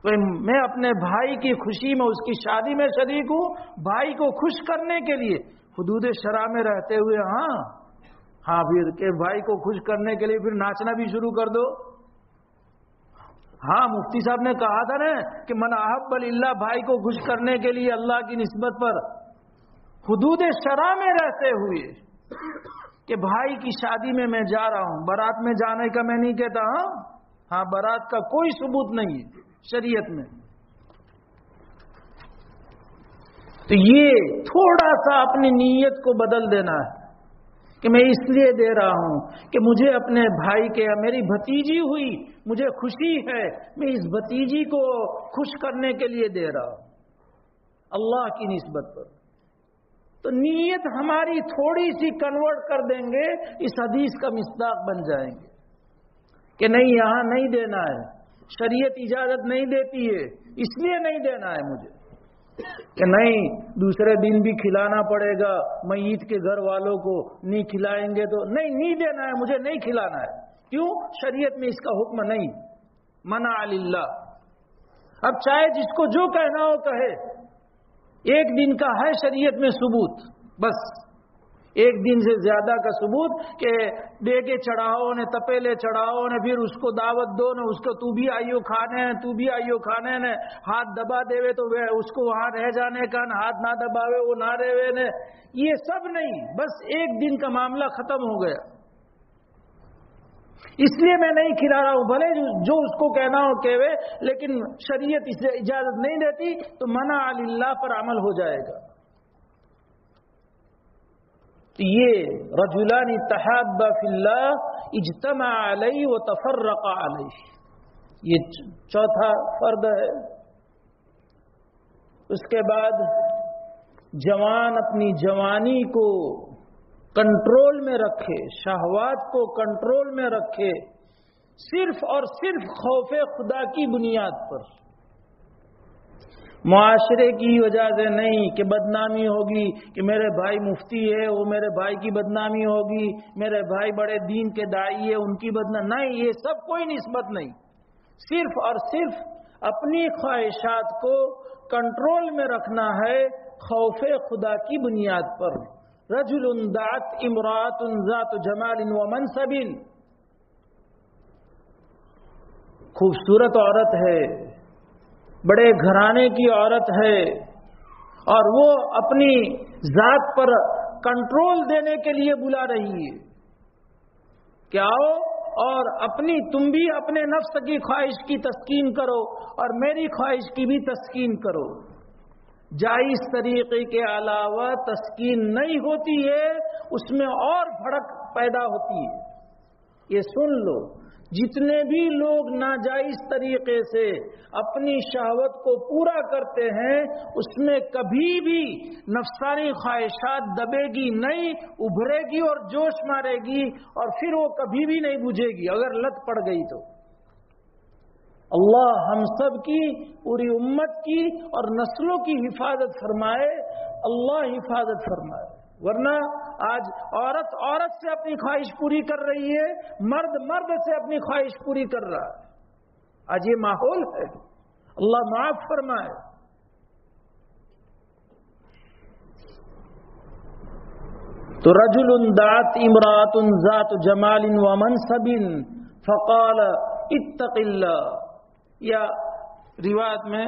A: تو میں اپنے بھائی کی خوشی میں اس کی شادی میں شریک ہوں بھائی کو خوش کرنے کے لیے حدود شرع میں رہتے ہوئے. ہاں پھر کہ بھائی کو خوش کرنے کے لیے پھر ناچنا بھی شروع کر دو. ہاں مفتی صاحب نے کہا تھا نا کہ من احب للہ بھائی کو خوش کرنے کے لیے اللہ کی نسبت پر حدود شرع میں رہتے ہوئے کہ بھائی کی شادی میں جا رہا ہوں. بارات میں جانے کا میں نہیں کہتا. ہاں بارات کا کوئی ثبوت نہیں ہے شریعت میں. تو یہ تھوڑا سا اپنی نیت کو بدل دینا ہے کہ میں اس لیے دے رہا ہوں کہ مجھے اپنے بھائی کے میری بھتیجی ہوئی مجھے خوشی ہے میں اس بھتیجی کو خوش کرنے کے لیے دے رہا ہوں اللہ کی نسبت پر. تو نیت ہماری تھوڑی سی کنورٹ کر دیں گے اس حدیث کا مصداق بن جائیں گے کہ نہیں یہاں نہیں دینا ہے شریعت اجازت نہیں دیتی ہے اس لیے نہیں دینا ہے مجھے کہ نہیں دوسرے دن بھی کھلانا پڑے گا میت کے گھر والوں کو نہیں کھلائیں گے تو نہیں دینا ہے مجھے نہیں کھلانا ہے. کیوں؟ شریعت میں اس کا حکم نہیں. منع للہ. اب چاہے جس کو جو کہنا ہو کہے ایک دن کا ہے شریعت میں ثبوت بس ایک دن سے زیادہ کا ثبوت کہ دیگے چڑھاؤ نے تپیلے چڑھاؤ نے پھر اس کو دعوت دو نے اس کو تو بھی آئیو کھانے ہیں تو بھی آئیو کھانے نے ہاتھ دبا دے تو اس کو وہاں رہ جانے کا ہاتھ نہ دباوے وہ نہ رہے نے. یہ سب نہیں بس ایک دن کا معاملہ ختم ہو گیا. اس لیے میں نہیں کھلا رہا ہوں بھلے جو اس کو کہنا ہو کہوے لیکن شریعت اسے اجازت نہیں دیتی تو منع للہ پر عمل ہو جائے گا. یہ رجلان تحابا فی اللہ اجتمع علیہ وتفرق علیہ یہ چوتھا فرد ہے. اس کے بعد جوان اپنی جوانی کو کنٹرول میں رکھے شہوات کو کنٹرول میں رکھے صرف اور صرف خوف خدا کی بنیاد پر. معاشرے کی وجہ سے نہیں کہ بدنامی ہوگی کہ میرے بھائی مفتی ہے وہ میرے بھائی کی بدنامی ہوگی میرے بھائی بڑے دین کے داعی ہے ان کی بدنامی نہیں. یہ سب کوئی نسبت نہیں. صرف اور صرف اپنی خواہشات کو کنٹرول میں رکھنا ہے خوف خدا کی بنیاد پر. رجل دعت امرات ذات جمال و منصب خوبصورت عورت ہے بڑے گھرانے کی عورت ہے اور وہ اپنی ذات پر کنٹرول دینے کے لیے بلا رہی ہے کہ آؤ اور تم بھی اپنے نفس کی خواہش کی تسکین کرو اور میری خواہش کی بھی تسکین کرو. جائز طریقے کے علاوہ تسکین نہیں ہوتی ہے اس میں اور بھڑک پیدا ہوتی ہے. یہ سن لو جتنے بھی لوگ ناجائز طریقے سے اپنی شہوت کو پورا کرتے ہیں اس میں کبھی بھی نفسانی خواہشات دبے گی نہیں ابھرے گی اور جوش مارے گی اور پھر وہ کبھی بھی نہیں بجھے گی اگر لت پڑ گئی تو. اللہ ہم سب کی پوری امت کی اور نسلوں کی حفاظت فرمائے. اللہ حفاظت فرمائے. ورنہ آج عورت سے اپنی خواہش پوری کر رہی ہے مرد سے اپنی خواہش پوری کر رہا ہے. آج یہ ماحول ہے. اللہ معاف فرمائے. تو رجل دعت امرات ذات جمال و منصب فقال اتق اللہ. یا روایت میں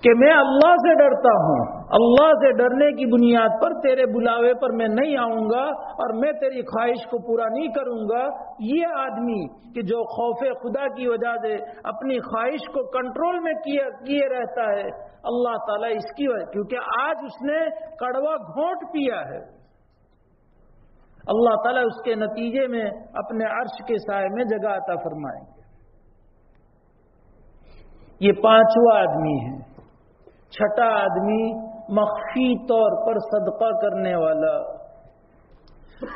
A: کہ میں اللہ سے ڈرتا ہوں اللہ سے ڈرنے کی بنیاد پر تیرے بلاوے پر میں نہیں آؤں گا اور میں تیری خواہش کو پورا نہیں کروں گا. یہ آدمی کہ جو خوف خدا کی وجہ سے اپنی خواہش کو کنٹرول میں کیے رہتا ہے اللہ تعالیٰ اس کی وجہ کیونکہ آج اس نے کڑوا گھونٹ پیا ہے اللہ تعالیٰ اس کے نتیجے میں اپنے عرش کے سائے میں جگہ عطا فرمائیں گے. یہ پانچواں آدمی ہے. چھٹا آدمی مخفی طور پر صدقہ کرنے والا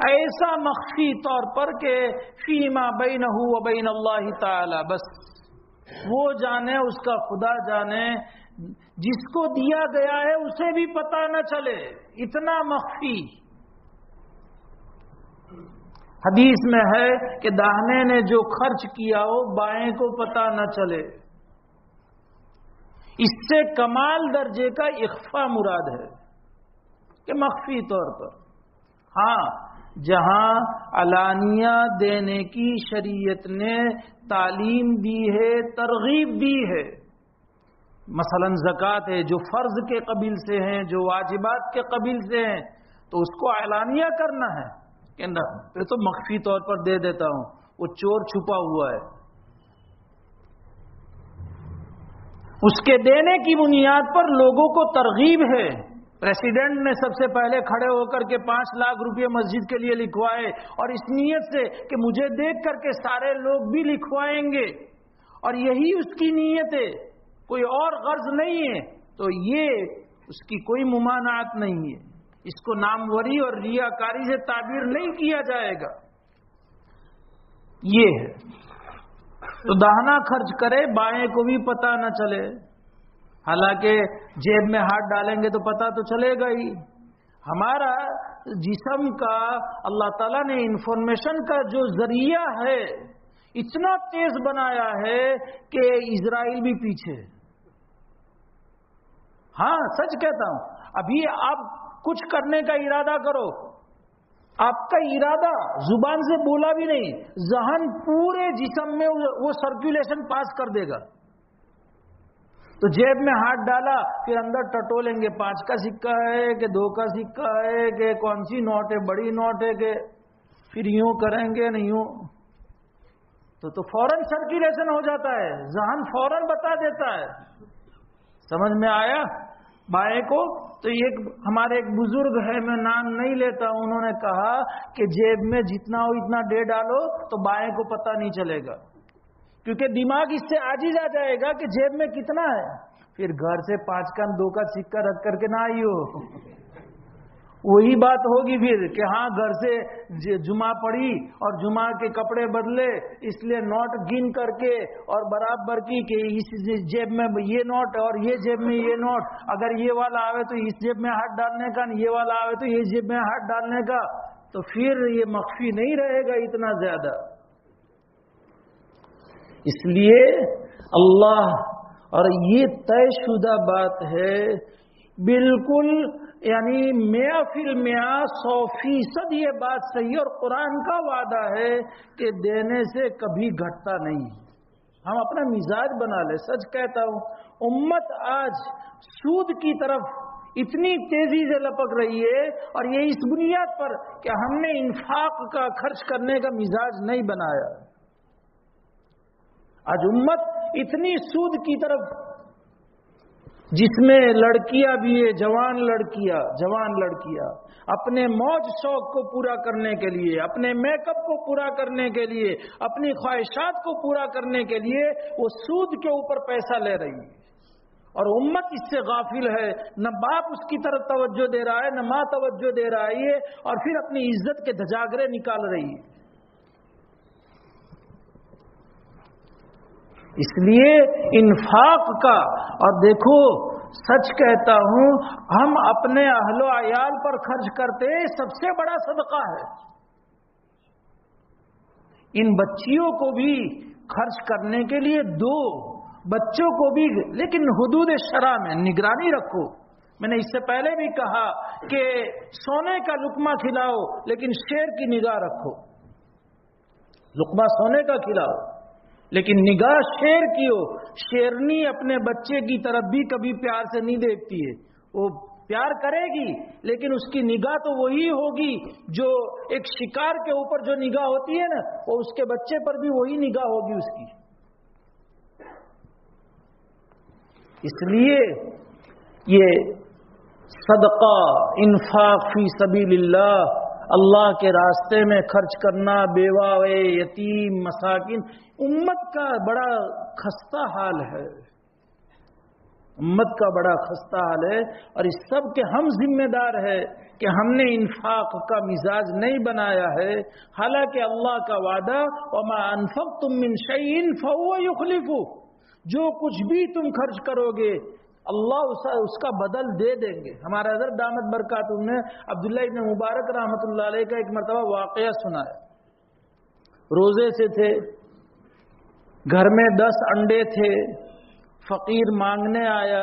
A: ایسا مخفی طور پر کہ فیما بینہ و بین اللہ تعالی بس وہ جانے، اس کا خدا جانے، جس کو دیا گیا ہے اسے بھی پتہ نہ چلے، اتنا مخفی۔ حدیث میں ہے کہ داہنے نے جو خرچ کیا ہو بائیں کو پتہ نہ چلے۔ اس سے کمال درجے کا اخفا مراد ہے کہ مخفی طور پر۔ ہاں، جہاں علانیہ دینے کی شریعت نے تعلیم دی ہے، ترغیب دی ہے، مثلا زکوٰۃ ہے جو فرض کے قبیل سے ہیں، جو واجبات کے قبیل سے ہیں، تو اس کو علانیہ کرنا ہے کہ نہ، پھر تو مخفی طور پر دے دیتا ہوں، وہ چور چھپا ہوا ہے۔ اس کے دینے کی بنیاد پر لوگوں کو ترغیب ہے۔ پریزیڈنٹ نے سب سے پہلے کھڑے ہو کر کے 5 لاکھ روپے مسجد کے لیے لکھوائے، اور اس نیت سے کہ مجھے دیکھ کر کے سارے لوگ بھی لکھوائیں گے، اور یہی اس کی نیت ہے، کوئی اور غرض نہیں ہے، تو یہ اس کی کوئی ممانعت نہیں ہے، اس کو ناموری اور ریاکاری سے تعبیر نہیں کیا جائے گا۔ یہ ہے تو داہنا خرچ کرے، بائیں کو بھی پتہ نہ چلے، حالانکہ جیب میں ہاتھ ڈالیں گے تو پتہ تو چلے گا ہی۔ ہمارا جسم کا اللہ تعالیٰ نے انفارمیشن کا جو ذریعہ ہے اتنا تیز بنایا ہے کہ اسرائیل بھی پیچھے۔ ہاں سچ کہتا ہوں، ابھی آپ کچھ کرنے کا ارادہ کرو، آپ کا ارادہ زبان سے بولا بھی نہیں، ذہن پورے جسم میں وہ سرکولیشن پاس کر دے گا۔ تو جیب میں ہاتھ ڈالا، پھر اندر ٹٹولیں گے 5 کا سکہ ہے کہ 2 کا سکہ ہے کہ کون سی نوٹ ہے، بڑی نوٹ ہے کہ، پھر یوں کریں گے نہیں یوں، تو فوراً سرکولیشن ہو جاتا ہے، ذہن فوراً بتا دیتا ہے۔ سمجھ میں آیا بائیں کو؟ تو ہمارے ایک بزرگ ہے، میں نام نہیں لیتا، انہوں نے کہا کہ جیب میں جتنا ہو اتنا دے ڈالو تو بائیں کو پتہ نہیں چلے گا، کیونکہ دماغ اس سے عاجز آ جائے گا کہ جیب میں کتنا ہے، پھر گھر سے 5 کا 2 کا سکہ رکھ کر کے نہ آئیو۔ وہی بات ہوگی پھر کہ ہاں گھر سے جمعہ پڑھی اور جمعہ کے کپڑے بدلے، اس لیے نوٹ گن کر کے اور برابر کی کہ اس جیب میں یہ نوٹ اور یہ جیب میں یہ نوٹ، اگر یہ والا آوے تو اس جیب میں ہاتھ ڈالنے کا، یہ والا آوے تو یہ جیب میں ہاتھ ڈالنے کا، تو پھر یہ مخفی نہیں رہے گا اتنا زیادہ۔ اس لیے اللہ، اور یہ طے شدہ بات ہے بالکل، یعنی 100% 100% یہ بات صحیح، اور قرآن کا وعدہ ہے کہ دینے سے کبھی گھٹتا نہیں۔ ہم اپنا مزاج بنا لیں، سچ کہتا ہوں، امت آج سود کی طرف اتنی تیزی سے لپک رہی ہے، اور یہ اس بنیاد پر کہ ہم نے انفاق کا، خرچ کرنے کا مزاج نہیں بنایا۔ آج امت اتنی سود کی طرف، جس میں لڑکیاں بھی ہے، جوان لڑکیاں اپنے موج شوق کو پورا کرنے کے لیے، اپنے میک اپ کو پورا کرنے کے لیے، اپنی خواہشات کو پورا کرنے کے لیے وہ سود کے اوپر پیسہ لے رہی ہے، اور امت اس سے غافل ہے، نہ باپ اس کی طرف توجہ دے رہا ہے، نہ ماں توجہ دے رہی ہے، اور پھر اپنی عزت کے دھجاگرے نکال رہی ہے۔ اس لیے انفاق کا، اور دیکھو سچ کہتا ہوں، ہم اپنے اہل و عیال پر خرچ کرتے سب سے بڑا صدقہ ہے۔ ان بچیوں کو بھی خرچ کرنے کے لیے دو، بچوں کو بھی، لیکن حدود شرع میں نگرانی رکھو۔ میں نے اس سے پہلے بھی کہا کہ سونے کا لقمہ کھلاؤ لیکن شیر کی نگاہ رکھو۔ لقمہ سونے کا کھلاؤ لیکن نگاہ شیر کی ہو۔ شیرنی اپنے بچے کی طرف بھی کبھی پیار سے نہیں دیکھتی ہے، وہ پیار کرے گی لیکن اس کی نگاہ تو وہی ہوگی جو ایک شکار کے اوپر جو نگاہ ہوتی ہے نا، وہ اس کے بچے پر بھی وہی نگاہ ہوگی اس کی۔ اس لیے یہ صدقہ، انفاق فی سبیل اللہ، اللہ کے راستے میں خرچ کرنا، بیوہ یتیم مساکین، امت کا بڑا خستہ حال ہے، امت کا بڑا خستہ حال ہے، اور اس سب کے ہم ذمہ دار ہے کہ ہم نے انفاق کا مزاج نہیں بنایا ہے، حالانکہ اللہ کا وعدہ وَمَا أَنفَقْتُم مِّن شَيْءٍ فَهُوَ يُخْلِفُهُ، جو کچھ بھی تم خرچ کرو گے اللہ اس کا بدل دے دیں گے. ہمارے حضرت دامت برکاتہم نے عبداللہ ابن مبارک رحمۃ اللہ علیہ کا ایک مرتبہ واقعہ سنا ہے. روزے سے تھے، گھر میں 10 انڈے تھے، فقیر مانگنے آیا،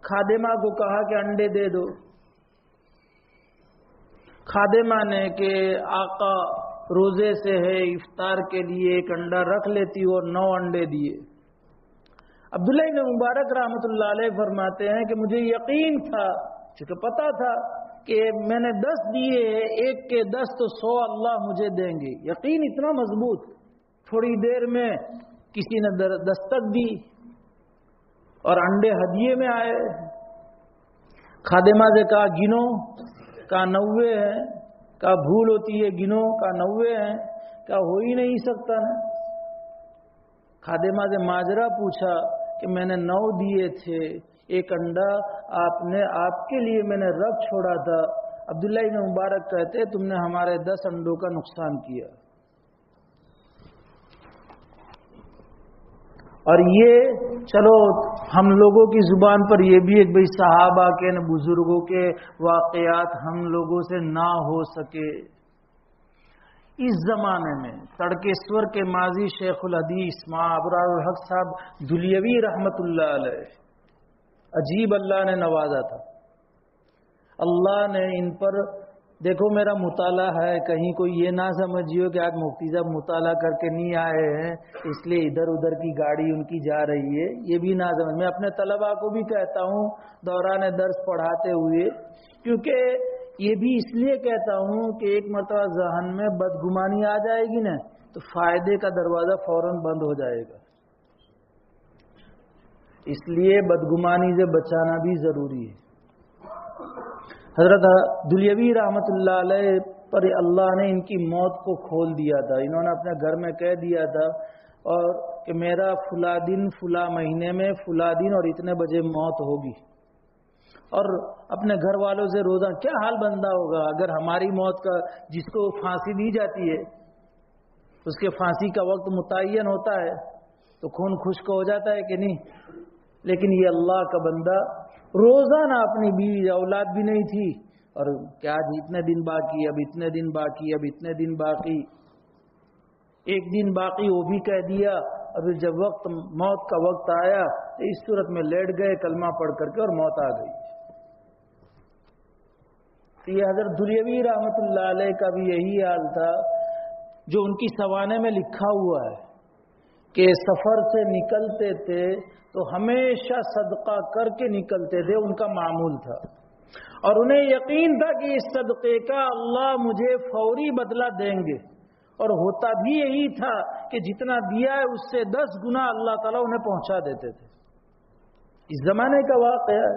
A: خادمہ کو کہا کہ انڈے دے دو. خادمہ نے کہ آقا روزے سے ہے، افطار کے لیے ایک انڈا رکھ لیتی اور 9 انڈے دیے. عبداللہ ابن مبارک رحمۃ اللہ علیہ فرماتے ہیں کہ مجھے یقین تھا، چونکہ پتا تھا کہ میں نے 10 دیے ہیں، ایک کے 10 تو 100 اللہ مجھے دیں گے. یقین اتنا مضبوط. تھوڑی دیر میں کسی نے دستک دی اور انڈے ہدیے میں آئے. خادمہ سے کہا گنو، کہا 90 ہیں. کہا بھول ہوتی ہے، گنو، کہا 90 ہیں. کہا ہو ہی نہیں سکتا نا. خادمہ سے ماجرا پوچھا کہ میں نے 9 دیے تھے، ایک انڈا آپ کے لیے میں نے رکھ چھوڑا تھا. عبداللہ ابن مبارک کہتے تم نے ہمارے 10 انڈوں کا نقصان کیا. اور یہ چلو ہم لوگوں کی زبان پر یہ بھی ایک بھئی صحابہ کے بزرگوں کے واقعات ہم لوگوں سے نہ ہو سکے. اس زمانے میں تڑکیسور کے ماضی شیخ الحدیث ماں ابرار الحق صاحب دلیوی رحمت اللہ علیہ، عجیب اللہ نے نوازا تھا. اللہ نے ان پر، دیکھو میرا مطالعہ ہے، کہیں کوئی یہ نہ سمجھیو کہ آج مفتی صاحب مطالعہ کر کے نہیں آئے ہیں اس لیے ادھر ادھر کی گاڑی ان کی جا رہی ہے، یہ بھی نہ سمجھ. میں اپنے طلباء کو بھی کہتا ہوں دوران درس پڑھاتے ہوئے، کیونکہ یہ بھی اس لیے کہتا ہوں کہ ایک مرتبہ ذہن میں بدگمانی آ جائے گی نا تو فائدے کا دروازہ فوراً بند ہو جائے گا. اس لیے بدگمانی سے بچانا بھی ضروری ہے. حضرت دلیوی رحمت اللہ علیہ پر اللہ نے ان کی موت کو کھول دیا تھا. انہوں نے اپنے گھر میں کہہ دیا تھا اور کہ میرا فلاں دن فلاں مہینے میں فلاں دن اور اتنے بجے موت ہوگی. اور اپنے گھر والوں سے روزہ کیا حال بندہ ہوگا اگر ہماری موت کا، جس کو پھانسی دی جاتی ہے اس کے پھانسی کا وقت متعین ہوتا ہے تو خون خشک ہو جاتا ہے کہ نہیں. لیکن یہ اللہ کا بندہ روزانہ اپنی بیوی اولاد بھی نہیں تھی اور کیا جی اتنے دن باقی، اب اتنے دن باقی، اب اتنے دن باقی، ایک دن باقی وہ بھی کہہ دیا. اور جب موت کا وقت آیا تو اس صورت میں لیٹ گئے کلمہ پڑھ کر کے اور موت آ گئی. یہ حضرت دلیوی رحمت اللہ علیہ کا بھی یہی حال تھا جو ان کی سوانے میں لکھا ہوا ہے کہ سفر سے نکلتے تھے تو ہمیشہ صدقہ کر کے نکلتے تھے، ان کا معمول تھا. اور انہیں یقین تھا کہ اس صدقے کا اللہ مجھے فوری بدلہ دیں گے. اور ہوتا بھی یہی تھا کہ جتنا دیا ہے اس سے 10 گنا اللہ تعالیٰ انہیں پہنچا دیتے تھے. اس زمانے کا واقعہ ہے.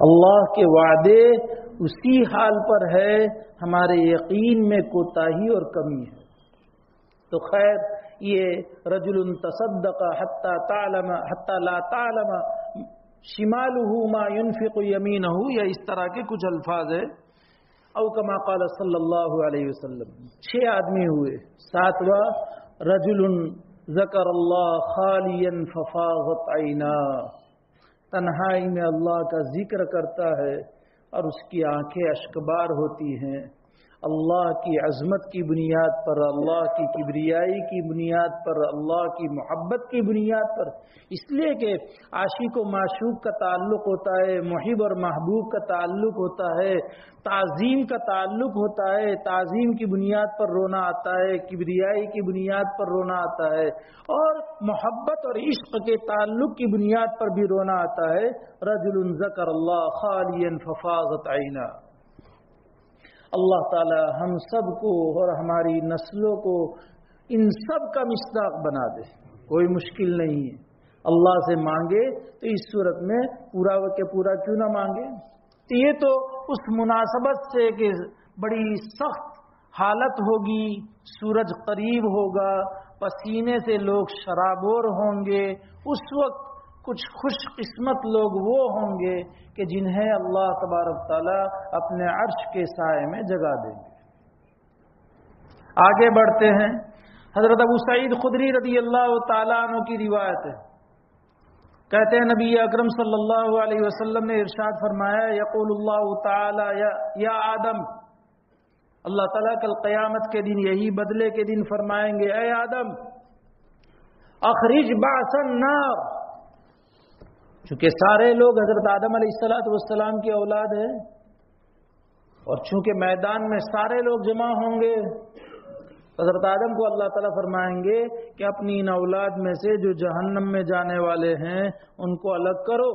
A: اللہ کے وعدے اسی حال پر ہے، ہمارے یقین میں کوتاہی اور کمی ہے. تو خیر یہ رجل تصدق حتی لا تعلم شمالہ ما ينفق یمینہ، یا اس طرح کے کچھ الفاظ ہیں. او کما قال صلی اللہ علیہ وسلم. 6 آدمی ہوئے. 7واں رجل ذکر اللہ خالیا ففاضت عینا، تنہائی میں اللہ کا ذکر کرتا ہے اور اس کی آنکھیں اشکبار ہوتی ہیں. اللہ کی عظمت کی بنیاد پر، اللہ کی کبریائی کی بنیاد پر، اللہ کی محبت کی بنیاد پر. اس لیے کہ عاشق و معشوق کا تعلق ہوتا ہے، محب اور محبوب کا تعلق ہوتا ہے، تعظیم کا تعلق ہوتا ہے. تعظیم کی بنیاد پر رونا آتا ہے، کبریائی کی بنیاد پر رونا آتا ہے، اور محبت اور عشق کے تعلق کی بنیاد پر بھی رونا آتا ہے. رجل ذکر اللہ خالیا ففاضت عینا. اللہ تعالی ہم سب کو اور ہماری نسلوں کو ان سب کا مصداق بنا دے. کوئی مشکل نہیں ہے. اللہ سے مانگے تو اس صورت میں پورا کے پورا کیوں نہ مانگے. تو یہ تو اس مناسبت سے کہ بڑی سخت حالت ہوگی، سورج قریب ہوگا، پسینے سے لوگ شرابور ہوں گے. اس وقت کچھ خوش قسمت لوگ وہ ہوں گے کہ جنہیں اللہ تبارک تعالیٰ اپنے عرش کے سائے میں جگہ دیں گے. آگے بڑھتے ہیں. حضرت ابو سعید خدری رضی اللہ تعالیٰ عنہ کی روایت ہے، کہتے ہیں نبی اکرم صلی اللہ علیہ وسلم نے ارشاد فرمایا، یقول اللہ تعالی یا آدم، اللہ تعالیٰ کل قیامت کے دن یہی بدلے کے دن فرمائیں گے، اے آدم اخرج بعث النار، چونکہ سارے لوگ حضرت آدم علیہ السلام کی اولاد ہیں اور چونکہ میدان میں سارے لوگ جمع ہوں گے، حضرت آدم کو اللہ تعالیٰ فرمائیں گے کہ اپنی ان اولاد میں سے جو جہنم میں جانے والے ہیں ان کو الگ کرو۔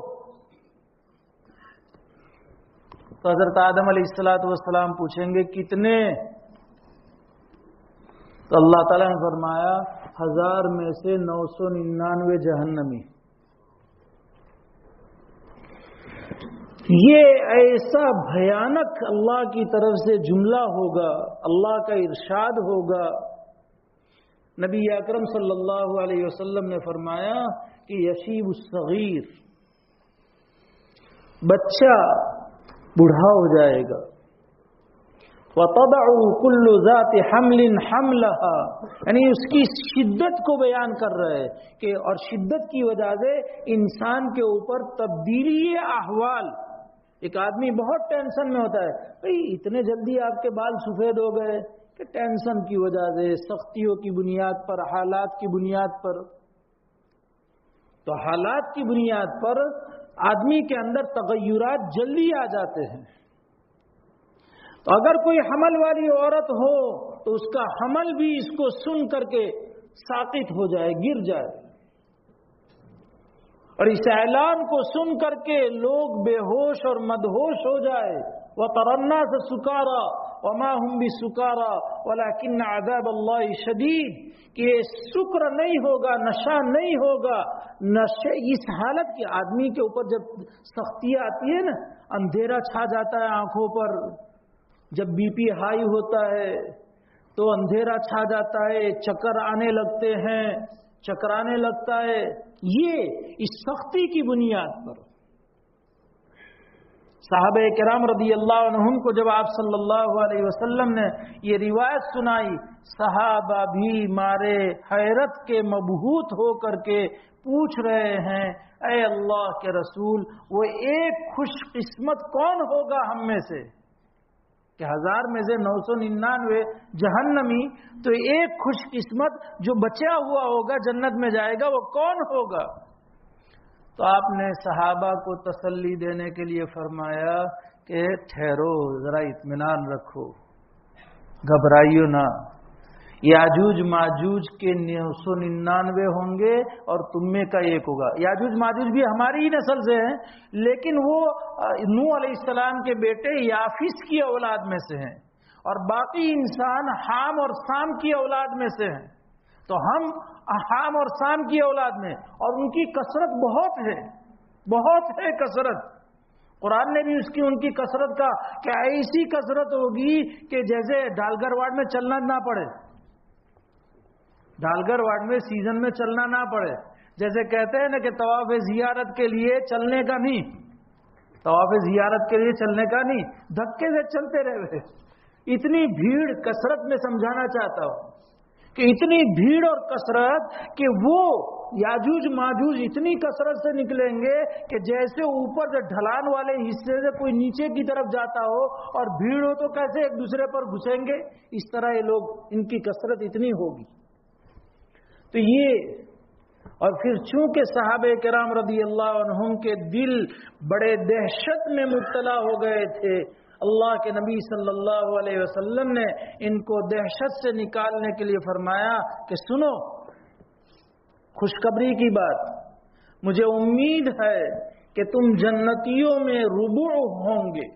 A: تو حضرت آدم علیہ السلام پوچھیں گے کتنے؟ تو اللہ تعالیٰ نے فرمایا 1000 میں سے 999 جہنمی۔ یہ ایسا بھیانک اللہ کی طرف سے جملہ ہوگا، اللہ کا ارشاد ہوگا۔ نبی اکرم صلی اللہ علیہ وسلم نے فرمایا کہ یشیب الصغیر، بچہ بوڑھا ہو جائے گا، وَتَضَعُ كُلُّ ذَاتِ حَمْلٍ حَمْلَهَا، یعنی اس کی شدت کو بیان کر رہے ہیں کہ اور شدت کی وجہ سے انسان کے اوپر تبدیلی احوال، ایک آدمی بہت ٹینشن میں ہوتا ہے، بھئی اتنے جلدی آپ کے بال سفید ہو گئے، کہ ٹینشن کی وجہ سے، سختیوں کی بنیاد پر، حالات کی بنیاد پر۔ تو حالات کی بنیاد پر آدمی کے اندر تغیرات جلدی آ جاتے ہیں۔ تو اگر کوئی حمل والی عورت ہو تو اس کا حمل بھی اس کو سن کر کے ساقط ہو جائے، گر جائے، اور اس اعلان کو سن کر کے لوگ بے ہوش اور مدہوش ہو جائے۔ وَتَرَى النَّاسَ سُكَارَىٰ وَمَا هُمْ بِسُكَارَىٰ وَلَٰكِنَّ عَذَابَ اللَّهِ شَدِيدٌ، کہ یہ سکر نہیں ہوگا، نشہ نہیں ہوگا، نشے اس حالت کے آدمی کے اوپر جب سختیاں آتی ہے نا، اندھیرا چھا جاتا ہے آنکھوں پر، جب بی پی ہائی ہوتا ہے تو اندھیرا چھا جاتا ہے، چکر آنے لگتے ہیں، چکرانے لگتا ہے، یہ اس سختی کی بنیاد پر۔ صحابہ کرام رضی اللہ عنہم کو جب آپ صلی اللہ علیہ وسلم نے یہ روایت سنائی، صحابہ بھی مارے حیرت کے مبہوت ہو کر کے پوچھ رہے ہیں، اے اللہ کے رسول، وہ ایک خوش قسمت کون ہوگا ہم میں سے کہ 1000 میں سے 999 جہنمی، تو ایک خوش قسمت جو بچا ہوا ہوگا جنت میں جائے گا، وہ کون ہوگا؟ تو آپ نے صحابہ کو تسلی دینے کے لیے فرمایا کہ ٹھہرو، ذرا اطمینان رکھو، گھبرائیو نہ، یاجوج ماجوج کے 999 ہوں گے اور تم میں کا ایک ہوگا۔ یاجوج ماجوج بھی ہماری ہی نسل سے ہیں، لیکن وہ نوح علیہ السلام کے بیٹے یافس کی اولاد میں سے ہیں، اور باقی انسان حام اور سام کی اولاد میں سے ہیں۔ تو ہم حام اور سام کی اولاد میں، اور ان کی کثرت بہت ہے، بہت ہے کثرت۔ قرآن نے بھی ان کی کثرت کا کہ ایسی کثرت ہوگی کہ جیسے ڈالگر واڑ میں چلنا نہ پڑے، ڈالگر واڑ میں سیزن میں چلنا نہ پڑے، جیسے کہتے ہیں نا کہ طواف زیارت کے لیے چلنے کا نہیں، طواف زیارت کے لیے چلنے کا نہیں، دھکے سے چلتے رہے۔ اتنی بھیڑ کثرت میں سمجھانا چاہتا ہوں کہ اتنی بھیڑ اور کثرت کہ وہ یاجوج ماجوج اتنی کثرت سے نکلیں گے کہ جیسے اوپر سے ڈھلان والے حصے سے کوئی نیچے کی طرف جاتا ہو اور بھیڑ ہو تو کیسے ایک دوسرے پر گھسیں گے، اس طرح یہ لوگ، ان کی کثرت اتنی ہوگی۔ تو یہ، اور پھر چونکہ صحابہ کرام رضی اللہ عنہم کے دل بڑے دہشت میں مبتلا ہو گئے تھے، اللہ کے نبی صلی اللہ علیہ وسلم نے ان کو دہشت سے نکالنے کے لیے فرمایا کہ سنو خوشخبری کی بات، مجھے امید ہے کہ تم جنتیوں میں ربع ہوں گے،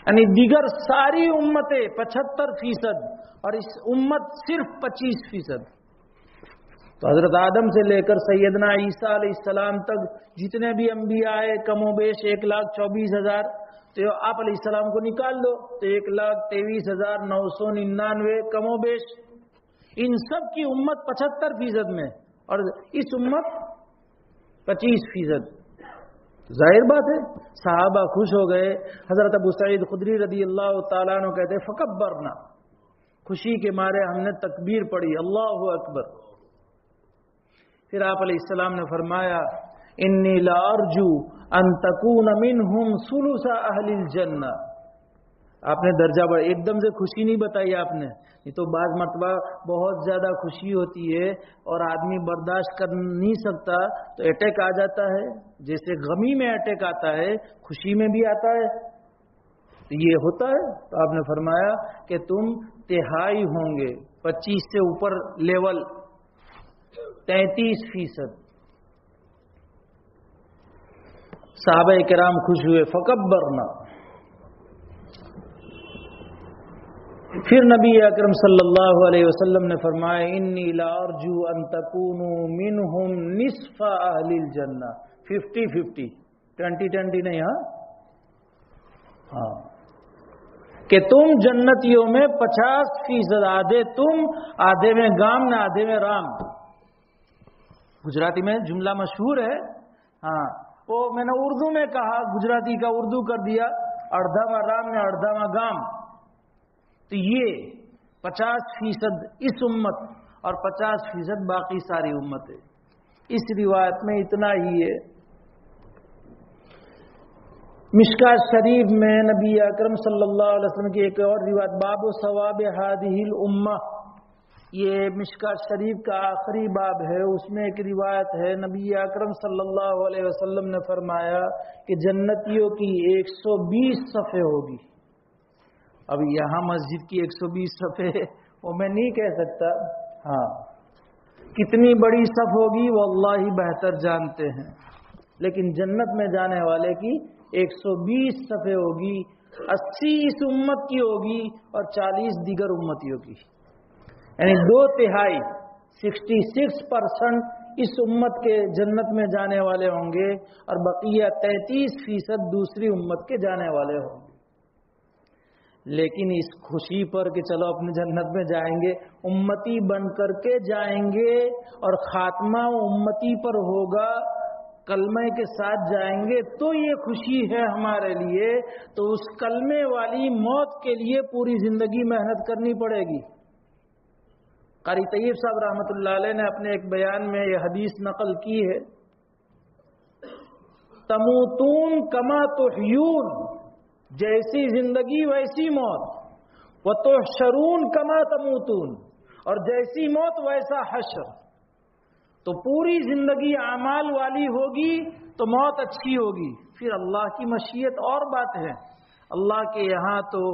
A: یعنی دیگر ساری امتیں 75% اور اس امت صرف 25%۔ تو حضرت آدم سے لے کر سیدنا عیسیٰ علیہ السلام تک جتنے بھی انبیاء آئے کم و بیش 1,24,000، تو آپ علیہ السلام کو نکال دو تو 1,23,999 کم و بیش، ان سب کی امت 75% میں اور اس امت 25%۔ ظاہر بات ہے صحابہ خوش ہو گئے۔ حضرت ابو سعید خدری رضی اللہ تعالیٰ عنہ کہتے فکبرنا، خوشی کے مارے ہم نے تکبیر پڑھی، اللہ اکبر۔ پھر آپ علیہ السلام نے فرمایا انی لارجو ان تکون منہم ثلث اہل الجنہ۔ آپ نے درجہ بڑھا، ایک دم سے خوشی نہیں بتائی آپ نے، یہ تو بعض مرتبہ بہت زیادہ خوشی ہوتی ہے اور آدمی برداشت کر نہیں سکتا تو اٹیک آ جاتا ہے، جیسے غمی میں اٹیک آتا ہے خوشی میں بھی آتا ہے، تو یہ ہوتا ہے۔ تو آپ نے فرمایا کہ تم تہائی ہوں گے، 25 سے اوپر لیول 33%۔ صحابہ کرام خوش ہوئے، فکبرنا۔ پھر نبی اکرم صلی اللہ علیہ وسلم نے فرمایا انی لارجو ان تکونوا منہم نصف اہل الجنہ، 50-50، 20-20 نہیں، ہاں، کہ تم جنتیوں میں 50%، آدھے تم، آدھے میں گام نہ آدھے میں رام۔ گجراتی میں جملہ مشہور ہے، ہاں، وہ میں نے اردو میں کہا، گجراتی کا اردو کر دیا، اڑدھا میں رام میں اڑدھا میں گام۔ تو یہ 50% اس امت اور 50% باقی ساری امت ہے۔ اس روایت میں اتنا ہی ہے۔ مشکات شریف میں نبی اکرم صلی اللہ علیہ وسلم کی ایک اور روایت، باب ثواب هذه الامہ، یہ مشکات شریف کا آخری باب ہے، اس میں ایک روایت ہے، نبی اکرم صلی اللہ علیہ وسلم نے فرمایا کہ جنتیوں کی 120 صفیں ہوگی۔ اب یہاں مسجد کی 120 صفیں وہ میں نہیں کہہ سکتا، ہاں، کتنی بڑی صف ہوگی وہ اللہ ہی بہتر جانتے ہیں، لیکن جنت میں جانے والے کی 120 صفیں ہوگی، 80 اس امت کی ہوگی اور 40 دیگر امتیوں کی، یعنی 2/3 66% اس امت کے جنت میں جانے والے ہوں گے اور بقیہ 33% دوسری امت کے جانے والے ہوں گے۔ لیکن اس خوشی پر کہ چلو اپنے جنت میں جائیں گے، امتی بن کر کے جائیں گے اور خاتمہ امتی پر ہوگا، کلمے کے ساتھ جائیں گے، تو یہ خوشی ہے ہمارے لیے۔ تو اس کلمے والی موت کے لیے پوری زندگی محنت کرنی پڑے گی۔ قاری طیب صاحب رحمۃ اللہ علیہ نے اپنے ایک بیان میں یہ حدیث نقل کی ہے، تموتون کما تحیون، جیسی زندگی ویسی موت، وتحشرون کما تموتون، اور جیسی موت ویسا حشر۔ تو پوری زندگی اعمال والی ہوگی تو موت اچھی ہوگی، پھر اللہ کی مشیت اور بات ہے، اللہ کے یہاں تو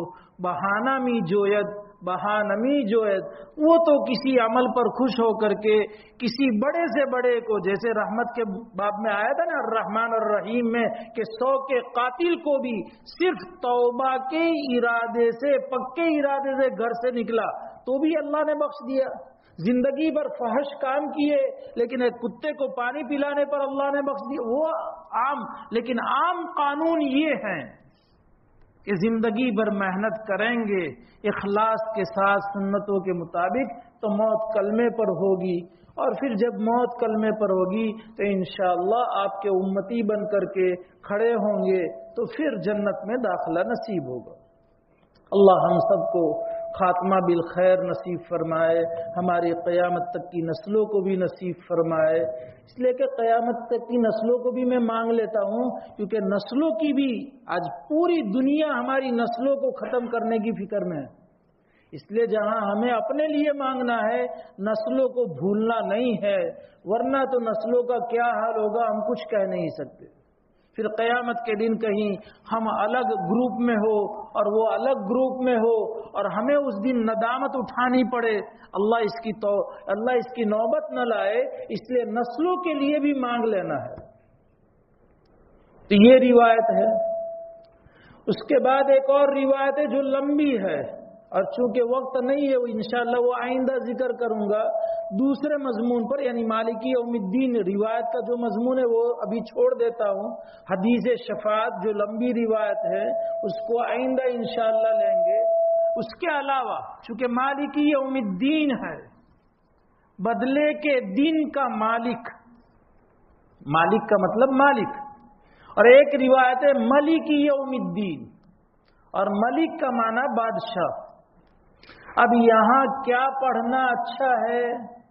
A: بہانہ می جوید بہانمی جوید، وہ تو کسی عمل پر خوش ہو کر کے کسی بڑے سے بڑے کو، جیسے رحمت کے باب میں آیا تھا نا الرحمن الرحیم میں، کہ 100 کے قاتل کو بھی صرف توبہ کے ارادے سے، پکے ارادے سے گھر سے نکلا تو بھی اللہ نے بخش دیا۔ زندگی بھر فحش کام کیے لیکن ایک کتے کو پانی پلانے پر اللہ نے بخش دیا، وہ عام، لیکن عام قانون یہ ہے کہ زندگی بھر محنت کریں گے اخلاص کے ساتھ سنتوں کے مطابق تو موت کلمے پر ہوگی، اور پھر جب موت کلمے پر ہوگی تو انشاءاللہ آپ کے امتی بن کر کے کھڑے ہوں گے تو پھر جنت میں داخلہ نصیب ہوگا۔ اللہ ہم سب کو خاتمہ بالخیر نصیب فرمائے، ہماری قیامت تک کی نسلوں کو بھی نصیب فرمائے، اس لیے کہ قیامت تک کی نسلوں کو بھی میں مانگ لیتا ہوں، کیونکہ نسلوں کی بھی آج پوری دنیا ہماری نسلوں کو ختم کرنے کی فکر میں ہے، اس لیے جہاں ہمیں اپنے لیے مانگنا ہے نسلوں کو بھولنا نہیں ہے، ورنہ تو نسلوں کا کیا حال ہوگا ہم کچھ کہہ نہیں سکتے۔ پھر قیامت کے دن کہیں ہم الگ گروپ میں ہو اور وہ الگ گروپ میں ہو اور ہمیں اس دن ندامت اٹھانی پڑے، اللہ اس کی نوبت نہ لائے، اس لیے نسلوں کے لیے بھی مانگ لینا ہے۔ تو یہ روایت ہے۔ اس کے بعد ایک اور روایت ہے جو لمبی ہے، اور چونکہ وقت نہیں ہے انشاءاللہ وہ آئندہ ذکر کروں گا، دوسرے مضمون پر، یعنی مالکی یوم الدین روایت کا جو مضمون ہے وہ ابھی چھوڑ دیتا ہوں۔ حدیث شفاعت جو لمبی روایت ہے اس کو آئندہ انشاءاللہ لیں گے۔ اس کے علاوہ چونکہ مالکی یوم الدین ہے، بدلے کے دن کا مالک، مالک کا مطلب مالک، اور ایک روایت ہے ملکی یوم الدین، اور ملک کا معنی بادشاہ۔ اب یہاں کیا پڑھنا اچھا ہے؟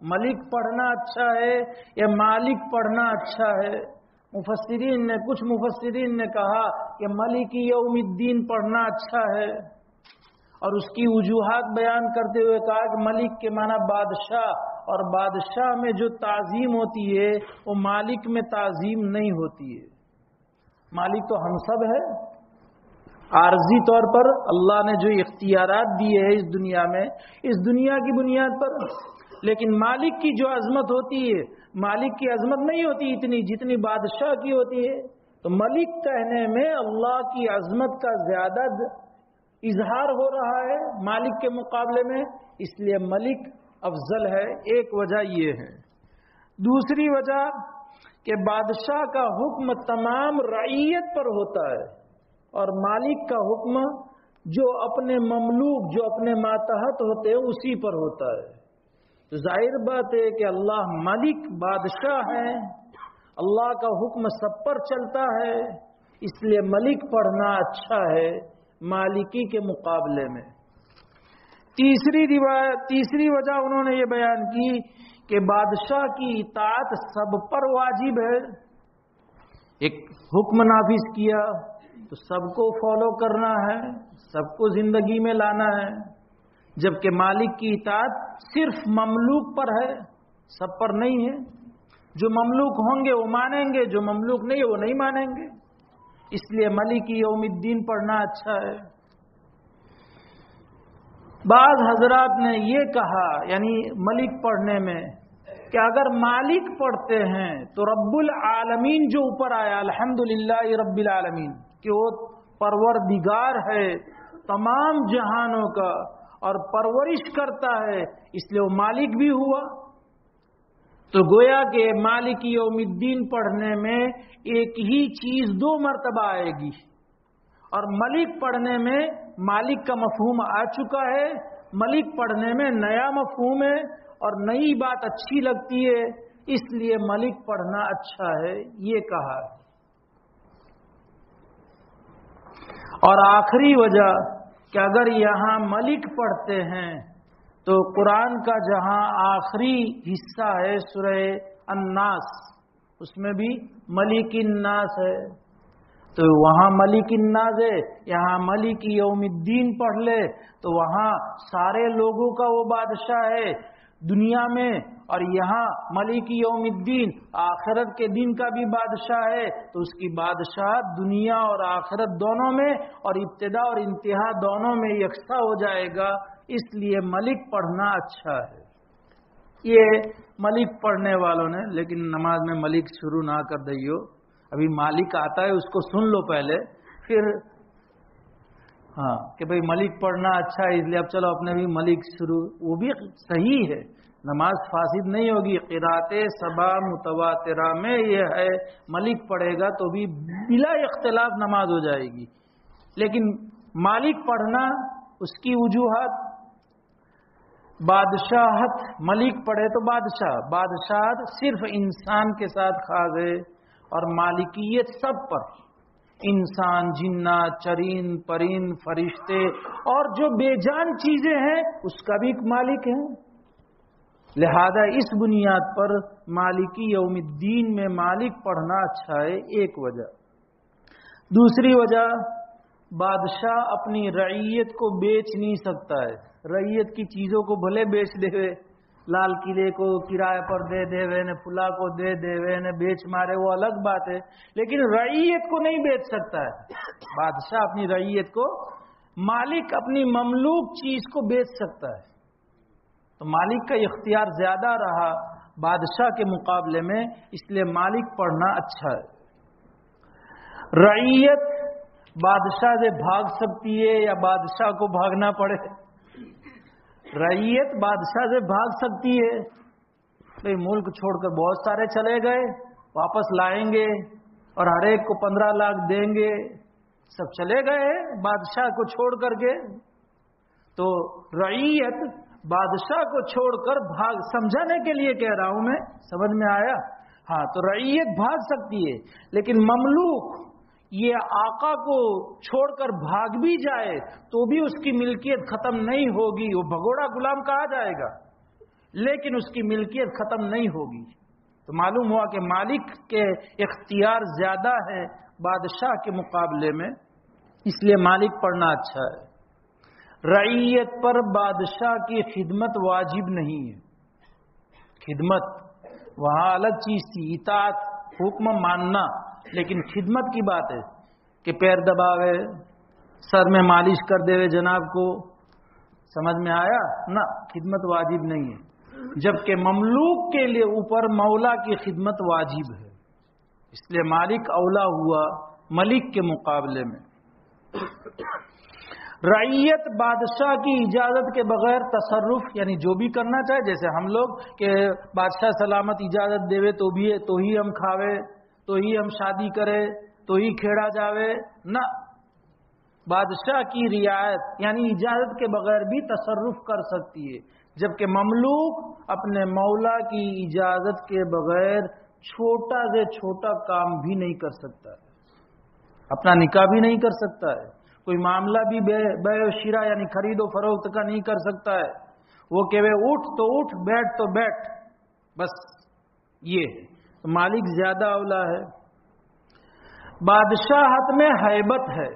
A: ملک پڑھنا اچھا ہے یا مالک پڑھنا اچھا ہے؟ کچھ مفسرین نے کہا کہ ملک یوم الدین پڑھنا اچھا ہے، اور اس کی وجوہات بیان کرتے ہوئے کہا کہ ملک کے معنی بادشاہ، اور بادشاہ میں جو تعظیم ہوتی ہے وہ مالک میں تعظیم نہیں ہوتی ہے۔ مالک تو ہم سب ہے، عارضی طور پر اللہ نے جو اختیارات دیے ہیں اس دنیا میں، اس دنیا کی بنیاد پر، لیکن مالک کی جو عظمت ہوتی ہے، مالک کی عظمت نہیں ہوتی اتنی جتنی بادشاہ کی ہوتی ہے۔ تو ملک کہنے میں اللہ کی عظمت کا زیادہ اظہار ہو رہا ہے مالک کے مقابلے میں، اس لیے ملک افضل ہے۔ ایک وجہ یہ ہے۔ دوسری وجہ کہ بادشاہ کا حکم تمام رعیت پر ہوتا ہے، اور مالک کا حکم جو اپنے مملوک، جو اپنے ماتحت ہوتے ہیں اسی پر ہوتا ہے۔ تو ظاہر بات ہے کہ اللہ مالک بادشاہ ہے، اللہ کا حکم سب پر چلتا ہے، اس لیے ملک پڑھنا اچھا ہے مالکی کے مقابلے میں۔ تیسری وجہ انہوں نے یہ بیان کی کہ بادشاہ کی اطاعت سب پر واجب ہے۔ ایک حکم نافذ کیا تو سب کو فالو کرنا ہے، سب کو زندگی میں لانا ہے، جبکہ مالک کی اطاعت صرف مملوک پر ہے، سب پر نہیں ہے۔ جو مملوک ہوں گے وہ مانیں گے، جو مملوک نہیں ہے وہ نہیں مانیں گے، اس لیے ملک یوم الدین پڑھنا اچھا ہے۔ بعض حضرات نے یہ کہا، یعنی ملک پڑھنے میں، کہ اگر مالک پڑھتے ہیں تو رب العالمین جو اوپر آیا الحمدللہ رب العالمین، کہ وہ پروردگار ہے تمام جہانوں کا اور پرورش کرتا ہے، اس لیے وہ مالک بھی ہوا۔ تو گویا کہ مالک یوم الدین پڑھنے میں ایک ہی چیز دو مرتبہ آئے گی، اور ملک پڑھنے میں مالک کا مفہوم آ چکا ہے، ملک پڑھنے میں نیا مفہوم ہے اور نئی بات اچھی لگتی ہے، اس لیے ملک پڑھنا اچھا ہے، یہ کہا۔ اور آخری وجہ کہ اگر یہاں ملک پڑھتے ہیں تو قرآن کا جہاں آخری حصہ ہے سورہ الناس، اس میں بھی ملک الناس ہے، تو وہاں ملک الناس ہے، یہاں ملک یوم الدین پڑھ لے تو وہاں سارے لوگوں کا وہ بادشاہ ہے دنیا میں، اور یہاں ملک یوم الدین آخرت کے دن کا بھی بادشاہ ہے، تو اس کی بادشاہت دنیا اور آخرت دونوں میں اور ابتدا اور انتہا دونوں میں یکساں ہو جائے گا، اس لیے ملک پڑھنا اچھا ہے۔ یہ ملک پڑھنے والوں نے، لیکن نماز میں ملک شروع نہ کر دئیو، ابھی مالک آتا ہے اس کو سن لو پہلے، پھر ہاں کہ بھئی ملک پڑھنا اچھا ہے، اس لیے اب چلو اپنے بھی ملک شروع، وہ بھی صحیح ہے، نماز فاسد نہیں ہوگی۔ قرات سبع متواترہ میں یہ ہے ملک پڑھے گا تو بھی بلا اختلاف نماز ہو جائے گی، لیکن مالک پڑھنا اس کی وجوہات، بادشاہت، ملک پڑھے تو بادشاہت صرف انسان کے ساتھ خاص ہے، اور مالکیت سب پر، انسان، جنات، چرین پرین، فرشتے اور جو بے جان چیزیں ہیں اس کا بھی ایک مالک ہے۔ لہذا اس بنیاد پر مالکی یوم الدین میں مالک پڑھنا اچھا ہے، ایک وجہ۔ دوسری وجہ، بادشاہ اپنی رعیت کو بیچ نہیں سکتا ہے، رعیت کی چیزوں کو بھلے بیچ دے، لال قلعے کو کرایہ پر دے دے نے فلاں کو دے دے نے بیچ مارے، وہ الگ بات ہے، لیکن رعیت کو نہیں بیچ سکتا ہے بادشاہ اپنی رعیت کو۔ مالک اپنی مملوک چیز کو بیچ سکتا ہے، تو مالک کا اختیار زیادہ رہا بادشاہ کے مقابلے میں، اس لیے مالک پڑھنا اچھا ہے۔ رعیت بادشاہ سے بھاگ سکتی ہے یا بادشاہ کو بھاگنا پڑے؟ رعیت بادشاہ سے بھاگ سکتی ہے، بھئی ملک چھوڑ کر بہت سارے چلے گئے، واپس لائیں گے اور ہر ایک کو 15 لاکھ دیں گے، سب چلے گئے بادشاہ کو چھوڑ کر کے، تو رعیت بادشاہ کو چھوڑ کر بھاگ، سمجھانے کے لیے کہہ رہا ہوں میں، سمجھ میں آیا؟ ہاں، تو رعیت بھاگ سکتی ہے، لیکن مملوک یہ آقا کو چھوڑ کر بھاگ بھی جائے تو بھی اس کی ملکیت ختم نہیں ہوگی، وہ بھگوڑا غلام کہا جائے گا لیکن اس کی ملکیت ختم نہیں ہوگی۔ تو معلوم ہوا کہ مالک کے اختیار زیادہ ہے بادشاہ کے مقابلے میں، اس لیے مالک پڑھنا اچھا ہے۔ رعیت پر بادشاہ کی خدمت واجب نہیں ہے، خدمت وہاں الگ چیز تھی، اطاعت حکم ماننا، لیکن خدمت کی بات ہے کہ پیر دباوے، سر میں مالش کر دے جناب کو، سمجھ میں آیا نہ، خدمت واجب نہیں ہے، جبکہ مملوک کے لیے اوپر مولا کی خدمت واجب ہے، اس لیے مالک اولا ہوا ملک کے مقابلے میں۔ رعیت بادشاہ کی اجازت کے بغیر تصرف، یعنی جو بھی کرنا چاہے، جیسے ہم لوگ کہ بادشاہ سلامت اجازت دے تو ہی ہم کھاوے، تو ہی ہم شادی کرے، تو ہی کھیڑا جاوے، نہ، بادشاہ کی رعایت یعنی اجازت کے بغیر بھی تصرف کر سکتی ہے، جبکہ مملوک اپنے مولا کی اجازت کے بغیر چھوٹا سے چھوٹا کام بھی نہیں کر سکتا ہے، اپنا نکاح بھی نہیں کر سکتا ہے، کوئی معاملہ بھی بے و شرا یعنی خرید و فروخت کا نہیں کر سکتا ہے، وہ کہ اٹھ تو اٹھ، بیٹھ تو بیٹھ، بس یہ مالک زیادہ اولا ہے۔ بادشاہت میں ہیبت ہے،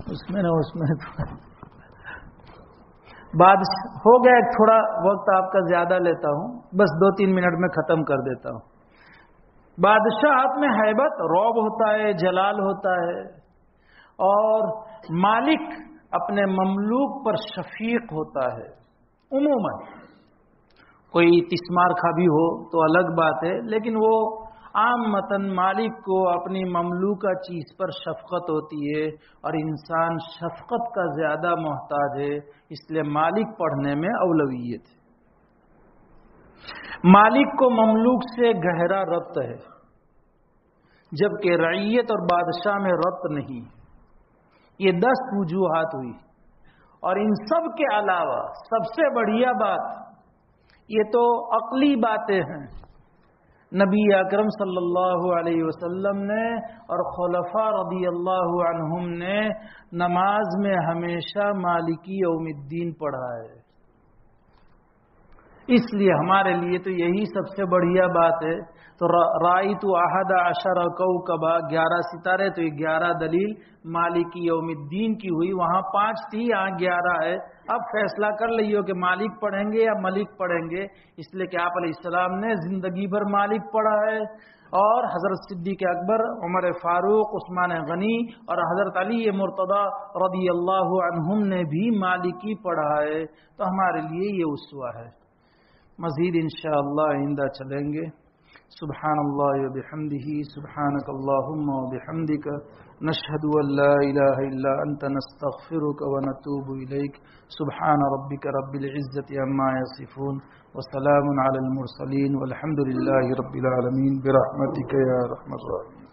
A: اس میں بادشاہ ہو گیا، تھوڑا وقت آپ کا زیادہ لیتا ہوں، بس 2-3 منٹ میں ختم کر دیتا ہوں۔ بادشاہت میں ہیبت، رعب ہوتا ہے، جلال ہوتا ہے، اور مالک اپنے مملوک پر شفیق ہوتا ہے۔ عموماً کوئی تسمار کھا بھی ہو تو الگ بات ہے، لیکن وہ عامتاً مالک کو اپنی مملوکہ چیز پر شفقت ہوتی ہے، اور انسان شفقت کا زیادہ محتاج ہے، اس لیے مالک پڑھنے میں اولویت ہے۔ مالک کو مملوک سے گہرا ربط ہے، جبکہ رعیت اور بادشاہ میں ربط نہیں۔ یہ 10 وجوہات ہوئی، اور ان سب کے علاوہ سب سے بڑھیا بات، یہ تو عقلی باتیں ہیں، نبی اکرم صلی اللہ علیہ وسلم نے اور خلفاء رضی اللہ عنہم نے نماز میں ہمیشہ مالکی یوم الدین پڑھا ہے، اس لیے ہمارے لیے تو یہی سب سے بڑھیا بات ہے۔ تو رأیت 11 کوكبا، 11 ستارے، تو یہ 11 دلیل مالکی یوم الدین کی ہوئی، وہاں 5 تھی، یہاں 11 ہے۔ اب فیصلہ کر لیو کہ مالک پڑھیں گے یا ملک پڑھیں گے، اس لیے کہ آپ علیہ السلام نے زندگی بھر مالک پڑھا ہے، اور حضرت صدیق اکبر، عمر فاروق، عثمان غنی اور حضرت علی مرتضی رضی اللہ عنہم نے بھی مالکی پڑھا ہے، تو ہمارے لیے یہ اسوہ ہے۔ مزید انشاءاللہ آئندہ چلیں گے۔ سبحان اللہ و بحمدہ، سبحانک اللہم و بحمدک، نشہد ان لا الہ الا انت، نستغفرک و نتوب الیک۔ سبحان ربک رب العزت عما یصفون، وسلام علی المرسلین، والحمد للہ رب العالمین، برحمتک یا ارحم الراحمین۔